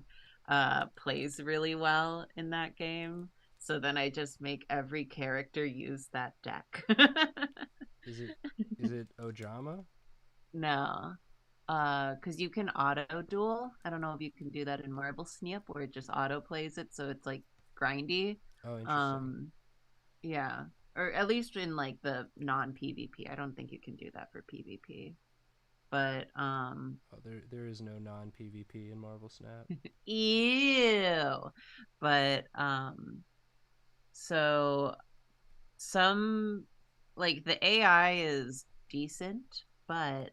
Speaker 2: plays really well in that game. So then I just make every character use that deck.
Speaker 1: Is it is it Ojama?
Speaker 2: No. Because you can auto duel. I don't know if you can do that in Marble Snap where it just auto plays it, so it's like grindy.
Speaker 1: Oh, interesting.
Speaker 2: Um, yeah, or at least in like the non PvP. I don't think you can do that for PvP. But
Speaker 1: Oh, there is no non PvP in Marvel Snap.
Speaker 2: ew. But so some like the AI is decent, but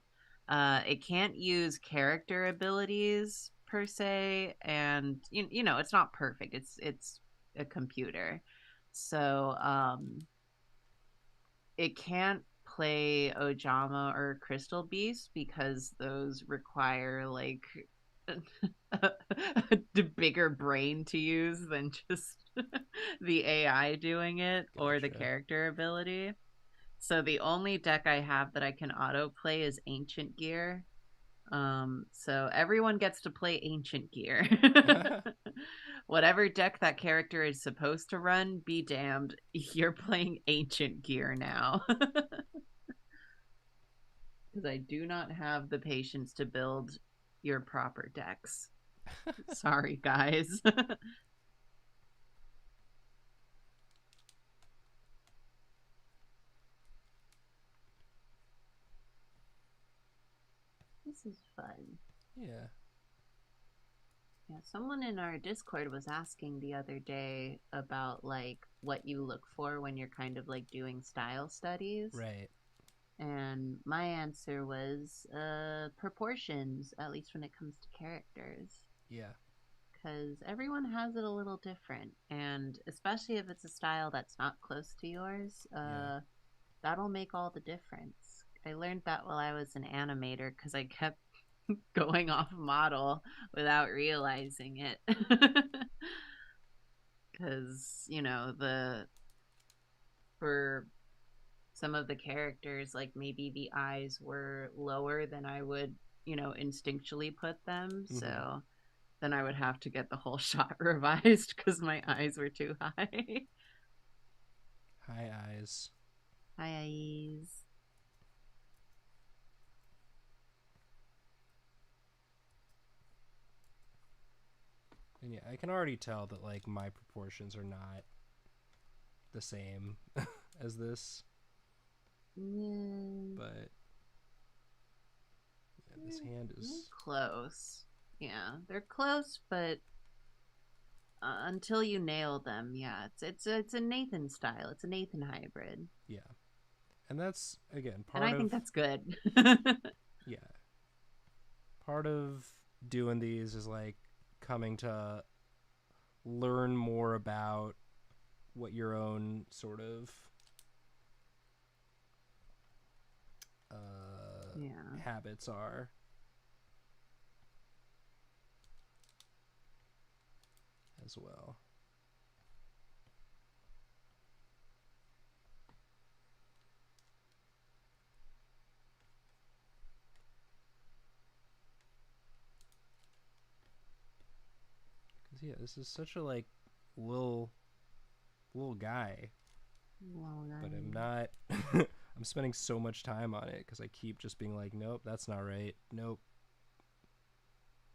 Speaker 2: it can't use character abilities per se, and it's not perfect. It's a computer, so it can't play Ojama or Crystal Beast because those require like a bigger brain to use than just the AI doing it or the
Speaker 1: Gotcha.
Speaker 2: character ability. So the only deck I have that I can auto play is Ancient Gear. So everyone gets to play Ancient Gear. Whatever deck that character is supposed to run, be damned, you're playing Ancient Gear now. Because I do not have the patience to build your proper decks. Sorry, guys. This is fun.
Speaker 1: Yeah.
Speaker 2: Yeah, someone in our Discord was asking the other day about like what you look for when you're kind of like doing style studies.
Speaker 1: Right.
Speaker 2: And my answer was proportions, at least when it comes to characters.
Speaker 1: Yeah.
Speaker 2: Because everyone has it a little different. And especially if it's a style that's not close to yours,
Speaker 1: Yeah.
Speaker 2: that'll make all the difference. I learned that while I was an animator because I kept going off model without realizing it. Because, you know, the for some of the characters, like maybe the eyes were lower than I would, you know, instinctually put them.
Speaker 1: Mm-hmm.
Speaker 2: So then I would have to get the whole shot revised because my eyes were too high.
Speaker 1: High eyes.
Speaker 2: High eyes.
Speaker 1: And yeah, I can already tell that like my proportions are not the same as this.
Speaker 2: Yeah.
Speaker 1: But yeah, this hand is
Speaker 2: Close. Yeah, they're close, but until you nail them, yeah, it's a Nathan style. It's a Nathan hybrid,
Speaker 1: yeah. And that's again
Speaker 2: and
Speaker 1: part
Speaker 2: I think
Speaker 1: of
Speaker 2: that's good.
Speaker 1: yeah. Part of doing these is like coming to learn more about what your own sort of
Speaker 2: Yeah.
Speaker 1: habits are as well. Because yeah, this is such a like little guy,
Speaker 2: Well,
Speaker 1: but I'm
Speaker 2: then.
Speaker 1: not. I'm spending so much time on it because I keep just being like, nope, that's not right. Nope,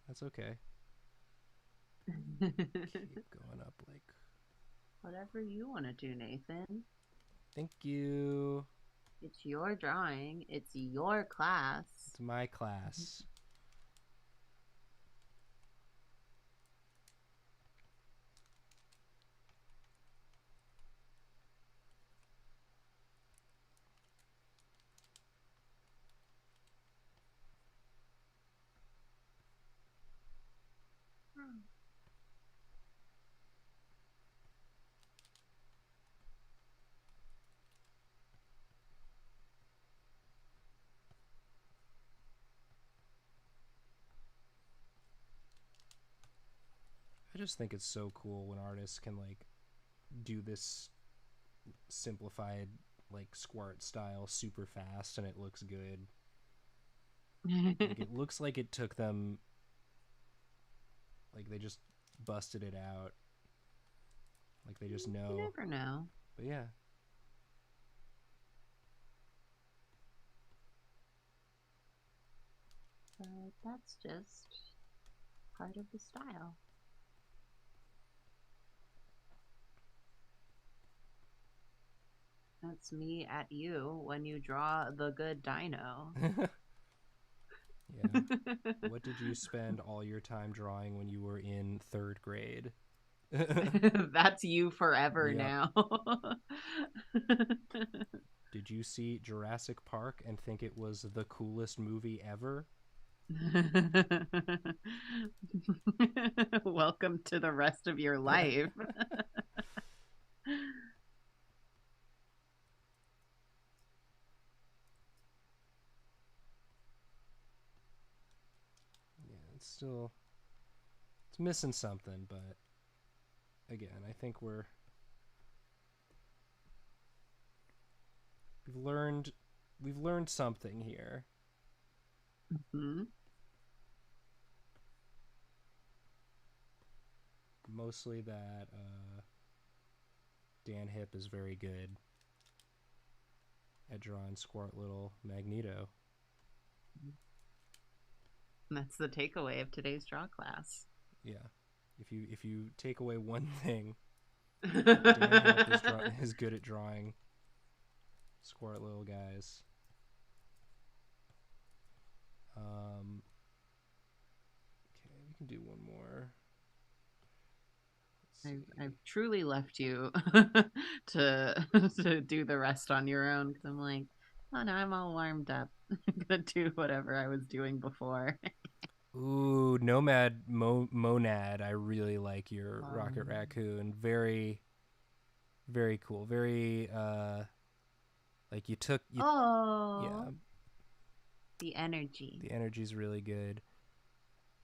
Speaker 1: that's okay. Keep going up like.
Speaker 2: Whatever you want to do, Nathan.
Speaker 1: Thank you.
Speaker 2: It's your drawing. It's your class.
Speaker 1: It's my class. I just think it's so cool when artists can like do this simplified like squirt style super fast and it looks good. Like it looks like it took them like they just busted it out. Like they just know.
Speaker 2: You never know.
Speaker 1: But yeah.
Speaker 2: But that's just part of the style. That's me at you when you draw the good dino.
Speaker 1: Yeah. What did you spend all your time drawing when you were in 3rd grade?
Speaker 2: That's you forever
Speaker 1: Yep.
Speaker 2: now.
Speaker 1: Did you see Jurassic Park and think it was the coolest movie ever?
Speaker 2: Welcome to the rest of your life.
Speaker 1: it's missing something, but again, I think we've learned something here.
Speaker 2: Hmm.
Speaker 1: Mostly that Dan Hip is very good at drawing Squirt Little Magneto.
Speaker 2: That's the takeaway of today's draw class.
Speaker 1: Yeah, if you take away one thing, Dan Hip is good at drawing Squirt Little guys. Okay, we can do one more.
Speaker 2: I've truly left you to to do the rest on your own because I'm like, oh no, I'm all warmed up. I'm gonna do whatever I was doing before.
Speaker 1: Ooh, Monad. I really like your Rocket Raccoon. Very, very cool. Very like
Speaker 2: Oh,
Speaker 1: yeah.
Speaker 2: the energy.
Speaker 1: The energy's really good.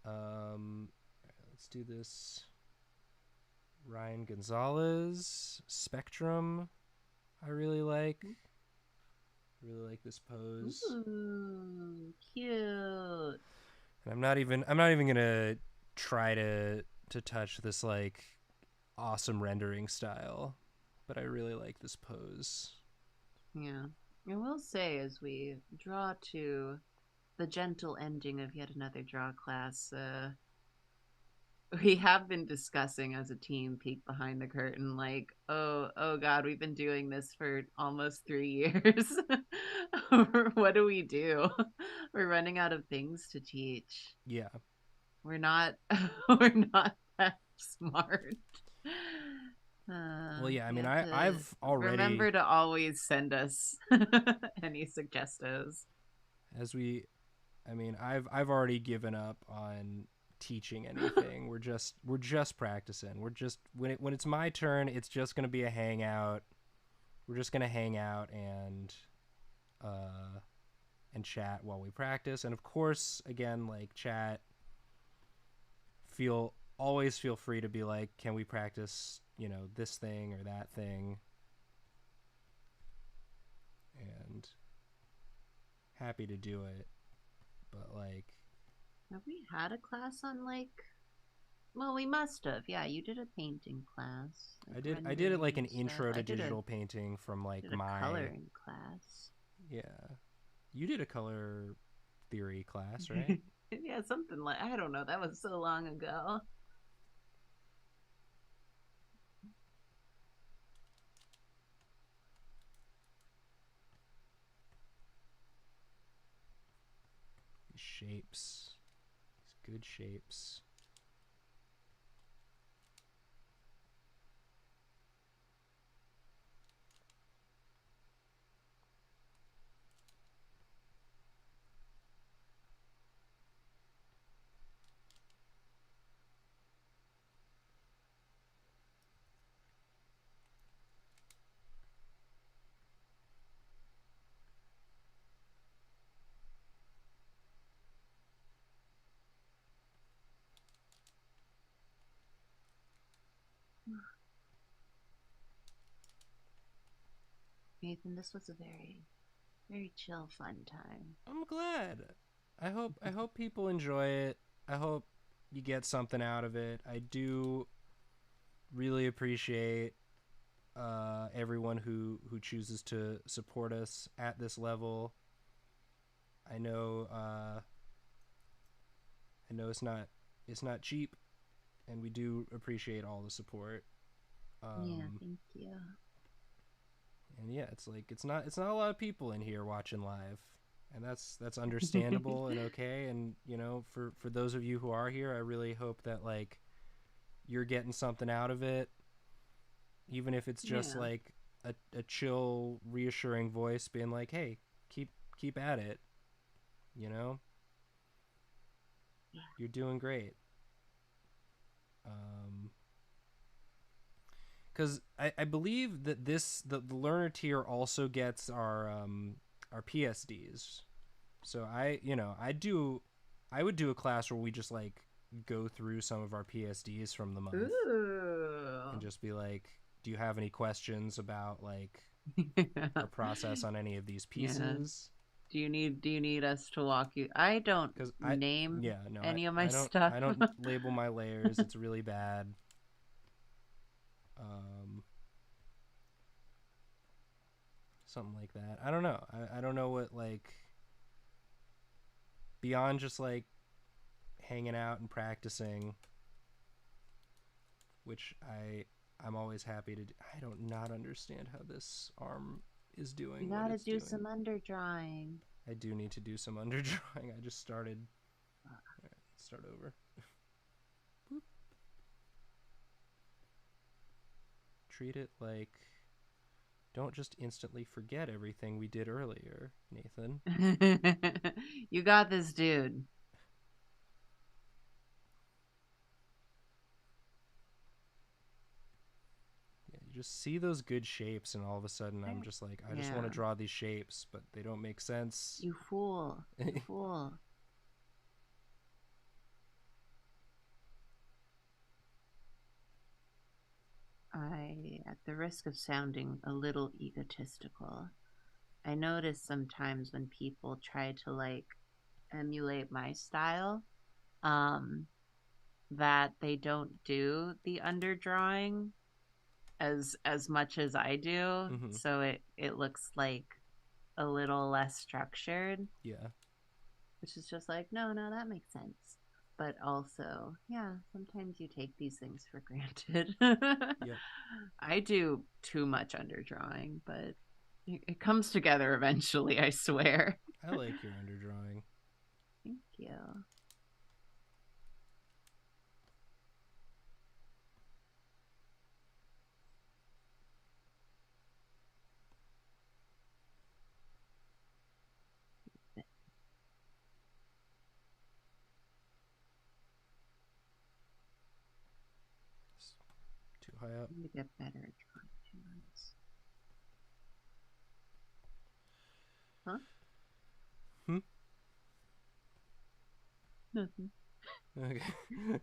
Speaker 1: Let's do this. Ryan Gonzalez Spectrum. I really like. Really like this pose.
Speaker 2: Ooh, cute.
Speaker 1: And I'm not even gonna try to touch this like awesome rendering style, but I really like this pose.
Speaker 2: Yeah. I will say, as we draw to the gentle ending of yet another draw class, we have been discussing as a team peek behind the curtain, like, oh God, we've been doing this for almost 3 years. What do we do? We're running out of things to teach.
Speaker 1: Yeah.
Speaker 2: We're not we're not that smart.
Speaker 1: Well, yeah. I
Speaker 2: You
Speaker 1: mean,
Speaker 2: have to
Speaker 1: I've already
Speaker 2: remember to always send us any suggestions.
Speaker 1: as we. I mean, I've already given up on teaching anything. we're just practicing. We're just when it's my turn, it's just gonna be a hangout. We're just gonna hang out and chat while we practice. And of course, again, like chat. Always feel free to be like, can we practice, this thing or that thing? And happy to do it. But like,
Speaker 2: have we had a class on like? Well, we must have. Yeah, you did a painting class. Like
Speaker 1: I did it like an
Speaker 2: stuff.
Speaker 1: intro to digital painting from like
Speaker 2: did a coloring class.
Speaker 1: Yeah. You did a color theory class, right?
Speaker 2: Yeah, something like, I don't know. That was so long ago.
Speaker 1: These shapes. These good shapes.
Speaker 2: Nathan, this was a very, very chill, fun time.
Speaker 1: I'm glad. I hope people enjoy it. I hope you get something out of it. I do really appreciate everyone who chooses to support us at this level. I know it's not cheap, and we do appreciate all the support.
Speaker 2: Yeah, thank you.
Speaker 1: And yeah, it's like it's not a lot of people in here watching live, and that's understandable and okay. And for those of you who are here, I really hope that like you're getting something out of it, even if it's just like a chill, reassuring voice being like, "Hey, keep at it," Yeah. You're doing great. Because I believe that the learner tier also gets our PSDs. So I do I would do a class where we just like go through some of our PSDs from the month and
Speaker 2: Ooh.
Speaker 1: just be like, do you have any questions about like our process on any of these
Speaker 2: Yeah.
Speaker 1: pieces?
Speaker 2: Do you need us to walk you? I don't
Speaker 1: Because
Speaker 2: name
Speaker 1: yeah, no,
Speaker 2: any of my stuff.
Speaker 1: I don't label my layers. It's really bad. Um, something like that. I don't know. I don't know what like beyond just like hanging out and practicing, which I'm always happy to do. I don't not understand how this arm is
Speaker 2: You
Speaker 1: doing what
Speaker 2: gotta
Speaker 1: it's
Speaker 2: do
Speaker 1: doing.
Speaker 2: some underdrawing.
Speaker 1: I do need to do some underdrawing. I just started. All right, let's start over. Boop. Treat it like don't just instantly forget everything we did earlier, Nathan.
Speaker 2: You got this, dude.
Speaker 1: Yeah, you just see those good shapes, and all of a sudden, I'm just like, I just want
Speaker 2: Yeah.
Speaker 1: to draw these shapes, but they don't make sense.
Speaker 2: You fool. You fool. At the risk of sounding a little egotistical, I notice sometimes when people try to like emulate my style, um, that they don't do the underdrawing as much as I do,
Speaker 1: Mm-hmm.
Speaker 2: so it looks like a little less structured,
Speaker 1: Yeah.
Speaker 2: which is just like, no, no, that makes sense. But also, yeah, sometimes you take these things for granted.
Speaker 1: Yep.
Speaker 2: I do too much underdrawing, but it comes together eventually, I swear.
Speaker 1: I like your underdrawing.
Speaker 2: Thank you.
Speaker 1: It's too high up.
Speaker 2: I need to get better at drawing hands. Huh?
Speaker 1: Hmm.
Speaker 2: Nothing.
Speaker 1: Okay.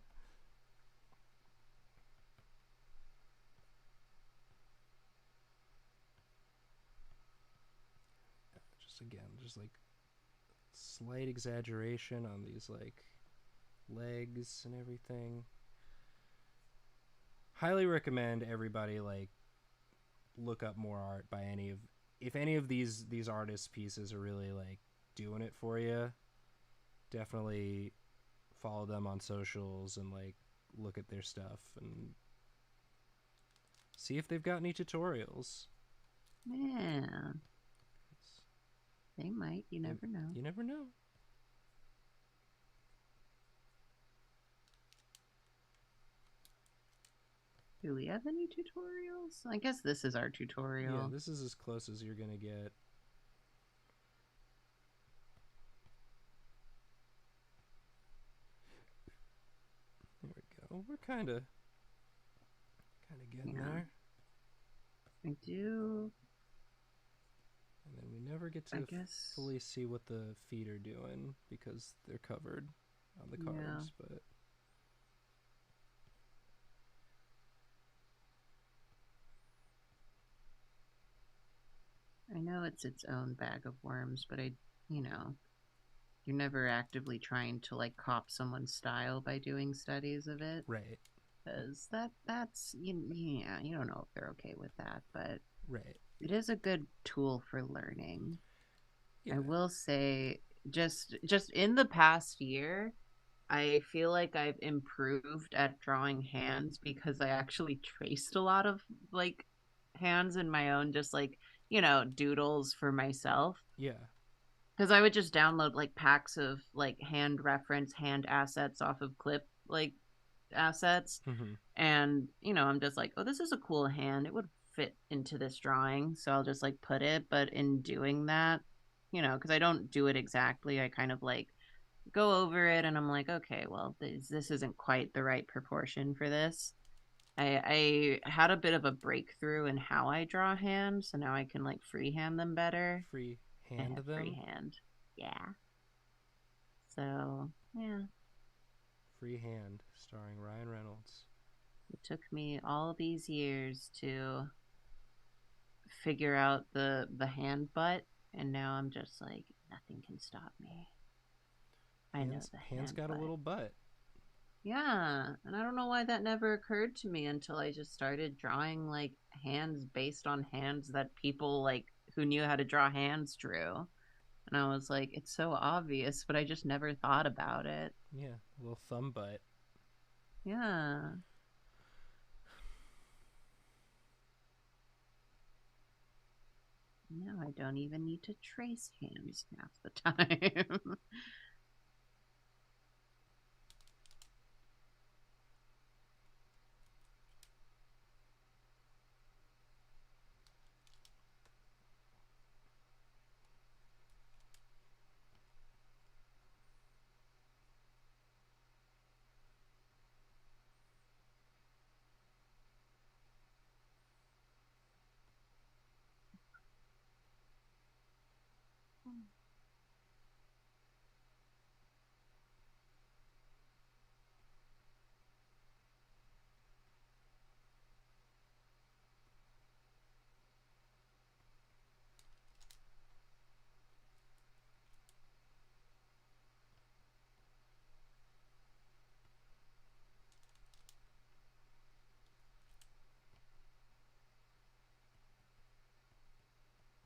Speaker 1: Just again, just like slight exaggeration on these like legs and everything. Highly recommend everybody like look up more art by any of if any of these artists' pieces are really like doing it for you. Definitely follow them on socials and like look at their stuff and see if they've got any tutorials.
Speaker 2: Yeah, they might. You never know.
Speaker 1: You never know.
Speaker 2: Do we have any tutorials? I guess this is our tutorial.
Speaker 1: Yeah, this is as close as you're gonna get. There we go. We're kind of getting there.
Speaker 2: I do.
Speaker 1: And then we never get
Speaker 2: I
Speaker 1: to
Speaker 2: guess.
Speaker 1: fully see what the feet are doing because they're covered on the cards, but
Speaker 2: I know it's its own bag of worms, but you know, you're never actively trying to like cop someone's style by doing studies of it,
Speaker 1: right,
Speaker 2: because that's yeah, you don't know if they're okay with that, but
Speaker 1: right.
Speaker 2: it is a good tool for learning.
Speaker 1: Yeah.
Speaker 2: I will say, just in the past year, I feel like I've improved at drawing hands because I actually traced a lot of like hands in my own, just like, doodles for myself.
Speaker 1: Yeah.
Speaker 2: Because I would just download like packs of like hand reference, hand assets off of clip like assets.
Speaker 1: Mm-hmm.
Speaker 2: And, I'm just like, oh, this is a cool hand. It would fit into this drawing. So I'll just like put it. But in doing that, because I don't do it exactly, I kind of like go over it and I'm like, okay, well, this isn't quite the right proportion for this. I had a bit of a breakthrough in how I draw hands, so now I can like freehand them better.
Speaker 1: Free hand them.
Speaker 2: Freehand. Yeah. So Yeah.
Speaker 1: Freehand, starring Ryan Reynolds.
Speaker 2: It took me all these years to figure out the hand butt, and now I'm just like nothing can stop me. I know the
Speaker 1: Hands
Speaker 2: hand
Speaker 1: got a
Speaker 2: butt.
Speaker 1: little butt.
Speaker 2: Yeah, and I don't know why that never occurred to me until I just started drawing like hands based on hands that people like who knew how to draw hands drew. And I was like, it's so obvious, but I just never thought about it.
Speaker 1: Yeah, a little thumb butt.
Speaker 2: Yeah. Now I don't even need to trace hands half the time.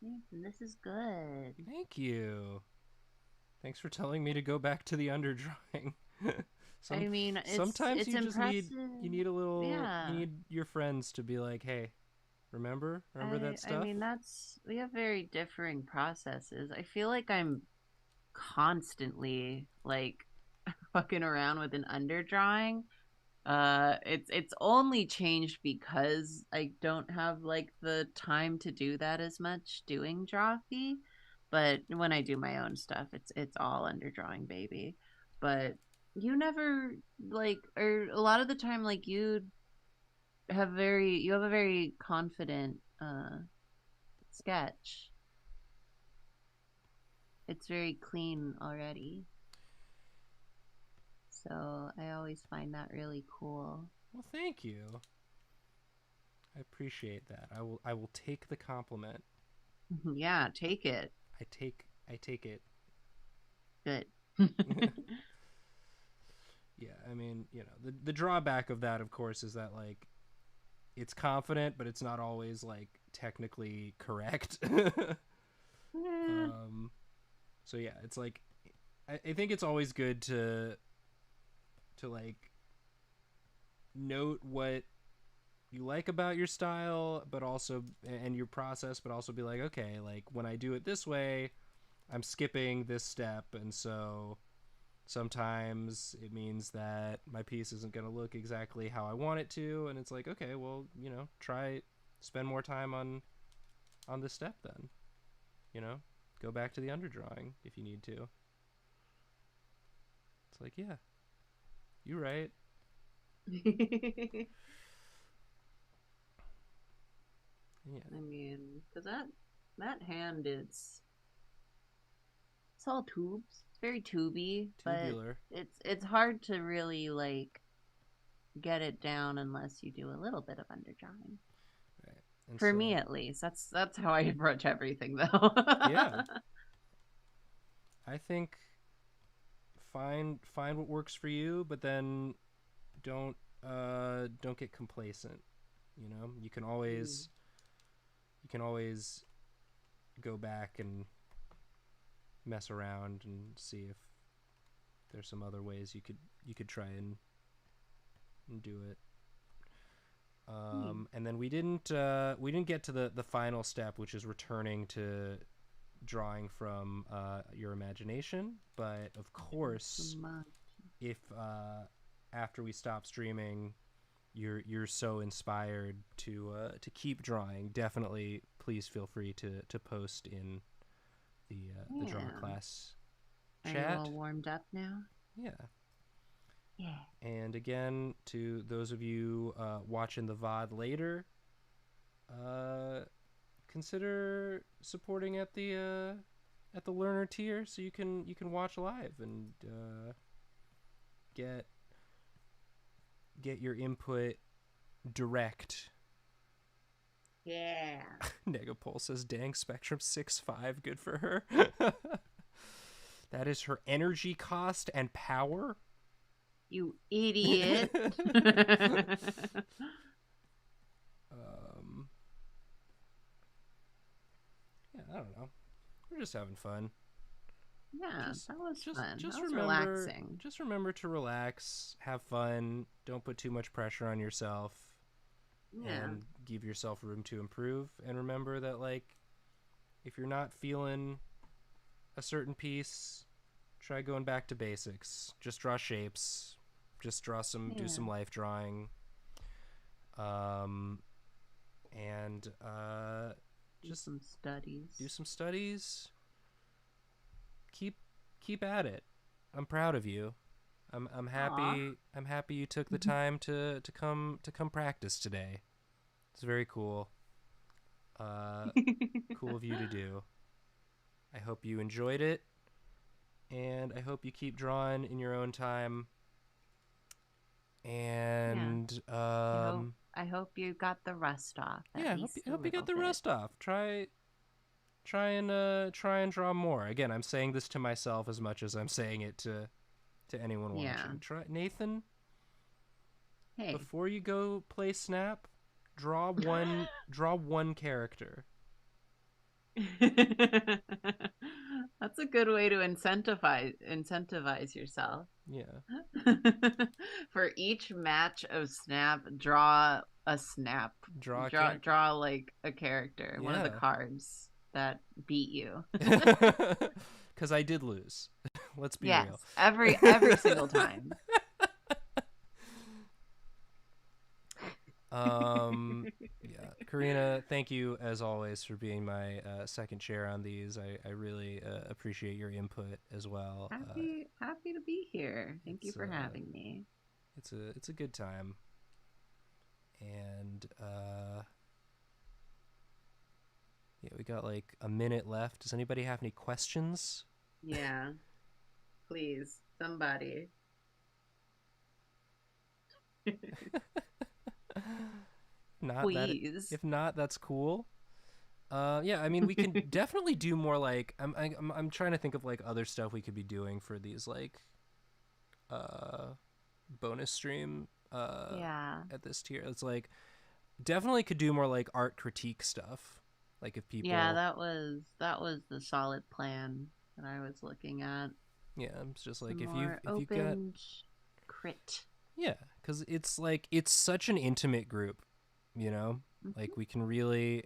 Speaker 2: Yeah, this is good.
Speaker 1: Thank you. Thanks for telling me to go back to the underdrawing.
Speaker 2: I mean,
Speaker 1: Sometimes
Speaker 2: it's
Speaker 1: you just
Speaker 2: impressive.
Speaker 1: need a little you
Speaker 2: Yeah.
Speaker 1: need your friends to be like, "Hey, remember that
Speaker 2: I
Speaker 1: stuff?"
Speaker 2: mean, that's we have very differing processes. I feel like I'm constantly like fucking around with an underdrawing. It's only changed because I don't have like the time to do that as much doing Drawfee. But when I do my own stuff, it's all underdrawing, baby. But you never like, or a lot of the time, like you have a very confident sketch. It's very clean already. So I always find that really cool.
Speaker 1: Well, thank you. I appreciate that. I will take the compliment.
Speaker 2: Yeah, take it.
Speaker 1: I take it.
Speaker 2: Good.
Speaker 1: Yeah, I mean, the drawback of that of course is that like it's confident, but it's not always like technically correct.
Speaker 2: Yeah.
Speaker 1: um so yeah, it's like I think it's always good to like note what you like about your style, but also and your process, but also be like, okay, like when I do it this way, I'm skipping this step, and so sometimes it means that my piece isn't going to look exactly how I want it to, and it's like, okay, well, try spend more time on this step then, you know, go back to the underdrawing if you need to. It's like, yeah, you're right. Yeah,
Speaker 2: I mean, because that hand is it's all tubes. It's very tubey, but
Speaker 1: tubular.
Speaker 2: it's hard to really like get it down unless you do a little bit of underdrawing.
Speaker 1: Right. And
Speaker 2: For me,
Speaker 1: so,
Speaker 2: at least, that's how I approach everything, though.
Speaker 1: yeah, I think find what works for you, but then don't don't get complacent.
Speaker 2: Mm.
Speaker 1: You can always go back and mess around and see if there's some other ways you could try and do it.
Speaker 2: Hmm.
Speaker 1: And then we didn't get to the final step, which is returning to drawing from your imagination. But of course, if after we stop streaming, you're so inspired to keep drawing, definitely please feel free to post in the
Speaker 2: Yeah.
Speaker 1: Drawclass
Speaker 2: Are you
Speaker 1: chat.
Speaker 2: all warmed up now?
Speaker 1: Yeah.
Speaker 2: Yeah.
Speaker 1: And again, to those of you watching the VOD later, uh, consider supporting at the learner tier so you can watch live and get your input direct.
Speaker 2: Yeah.
Speaker 1: Negapole says, dang, Spectrum 6.5, good for her. That is her energy cost and power.
Speaker 2: You idiot.
Speaker 1: Yeah, I don't know. We're just having fun.
Speaker 2: Yeah, that was fun.
Speaker 1: Just
Speaker 2: that was
Speaker 1: remember,
Speaker 2: relaxing.
Speaker 1: just remember to relax, have fun. Don't put too much pressure on yourself, and give yourself room to improve. And remember that, like, if you're not feeling a certain piece, try going back to basics. Just draw shapes. Just draw some, do some life drawing. And just
Speaker 2: some studies.
Speaker 1: Do some studies. Keep at it. I'm proud of you. I'm happy.
Speaker 2: Aww.
Speaker 1: I'm happy you took the time to come practice today. It's very cool. Cool of you to do. I hope you enjoyed it, and I hope you keep drawing in your own time. And
Speaker 2: I hope you got the rust off.
Speaker 1: I hope you got the rust off. Try and draw more. Again, I'm saying this to myself as much as I'm saying it to anyone watching. Try, Nathan.
Speaker 2: Hey,
Speaker 1: before you go play Snap, draw one character.
Speaker 2: That's a good way to incentivize yourself.
Speaker 1: Yeah.
Speaker 2: For each match of Snap, draw a Snap. Draw like a character, one of the cards that beat you.
Speaker 1: Because I did lose. Let's be real.
Speaker 2: Every single time.
Speaker 1: Yeah, Karina, thank you as always for being my second chair on these. I really appreciate your input as well.
Speaker 2: Happy to be here. Thank you for having me.
Speaker 1: It's a good time. And yeah, we got like a minute left. Does anybody have any questions?
Speaker 2: Yeah. Please, somebody. Please.
Speaker 1: If not, that's cool. Yeah, I mean, we can definitely do more. Like, I'm trying to think of like other stuff we could be doing for these like bonus stream at this tier. It's like definitely could do more like art critique stuff. Like if people
Speaker 2: that was the solid plan that I was looking at.
Speaker 1: Yeah, it's just like
Speaker 2: if
Speaker 1: you got
Speaker 2: crit.
Speaker 1: Yeah, because it's like it's such an intimate group, you know. Mm-hmm. Like we can really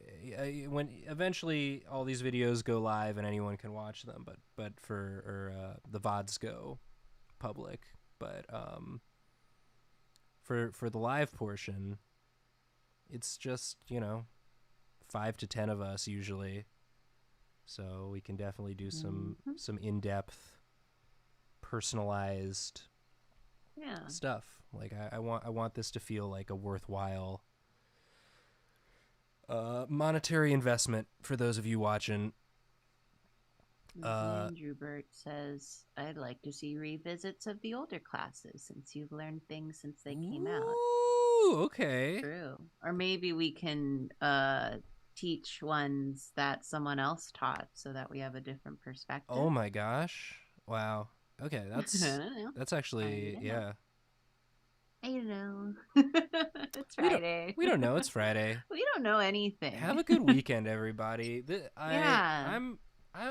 Speaker 1: when eventually all these videos go live and anyone can watch them, but for the VODs go public, but for the live portion, it's just 5 to 10 of us usually, so we can definitely do some in-depth, personalized stuff. Like I want this to feel like a worthwhile monetary investment for those of you watching.
Speaker 2: Andrew Burt says, I'd like to see revisits of the older classes since you've learned things since they came out.
Speaker 1: Ooh, okay.
Speaker 2: True. Or maybe we can teach ones that someone else taught so that we have a different perspective.
Speaker 1: Oh my gosh. Wow. Okay, that's actually
Speaker 2: I don't know. It's Friday.
Speaker 1: We don't know. It's Friday.
Speaker 2: We don't know anything.
Speaker 1: Have a good weekend, everybody. I'm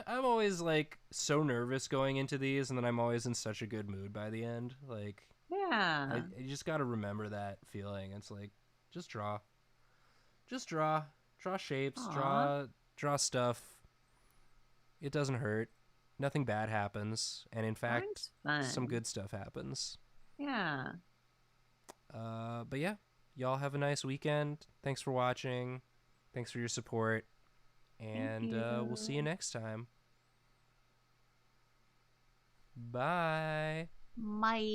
Speaker 1: always like so nervous going into these, and then I'm always in such a good mood by the end. Like, I just got to remember that feeling. It's like, just draw shapes, draw stuff. It doesn't hurt. Nothing bad happens, and in fact, some good stuff happens.
Speaker 2: Yeah.
Speaker 1: But yeah, y'all have a nice weekend. Thanks for watching. Thanks for your support. And we'll see you next time. Bye.
Speaker 2: Bye.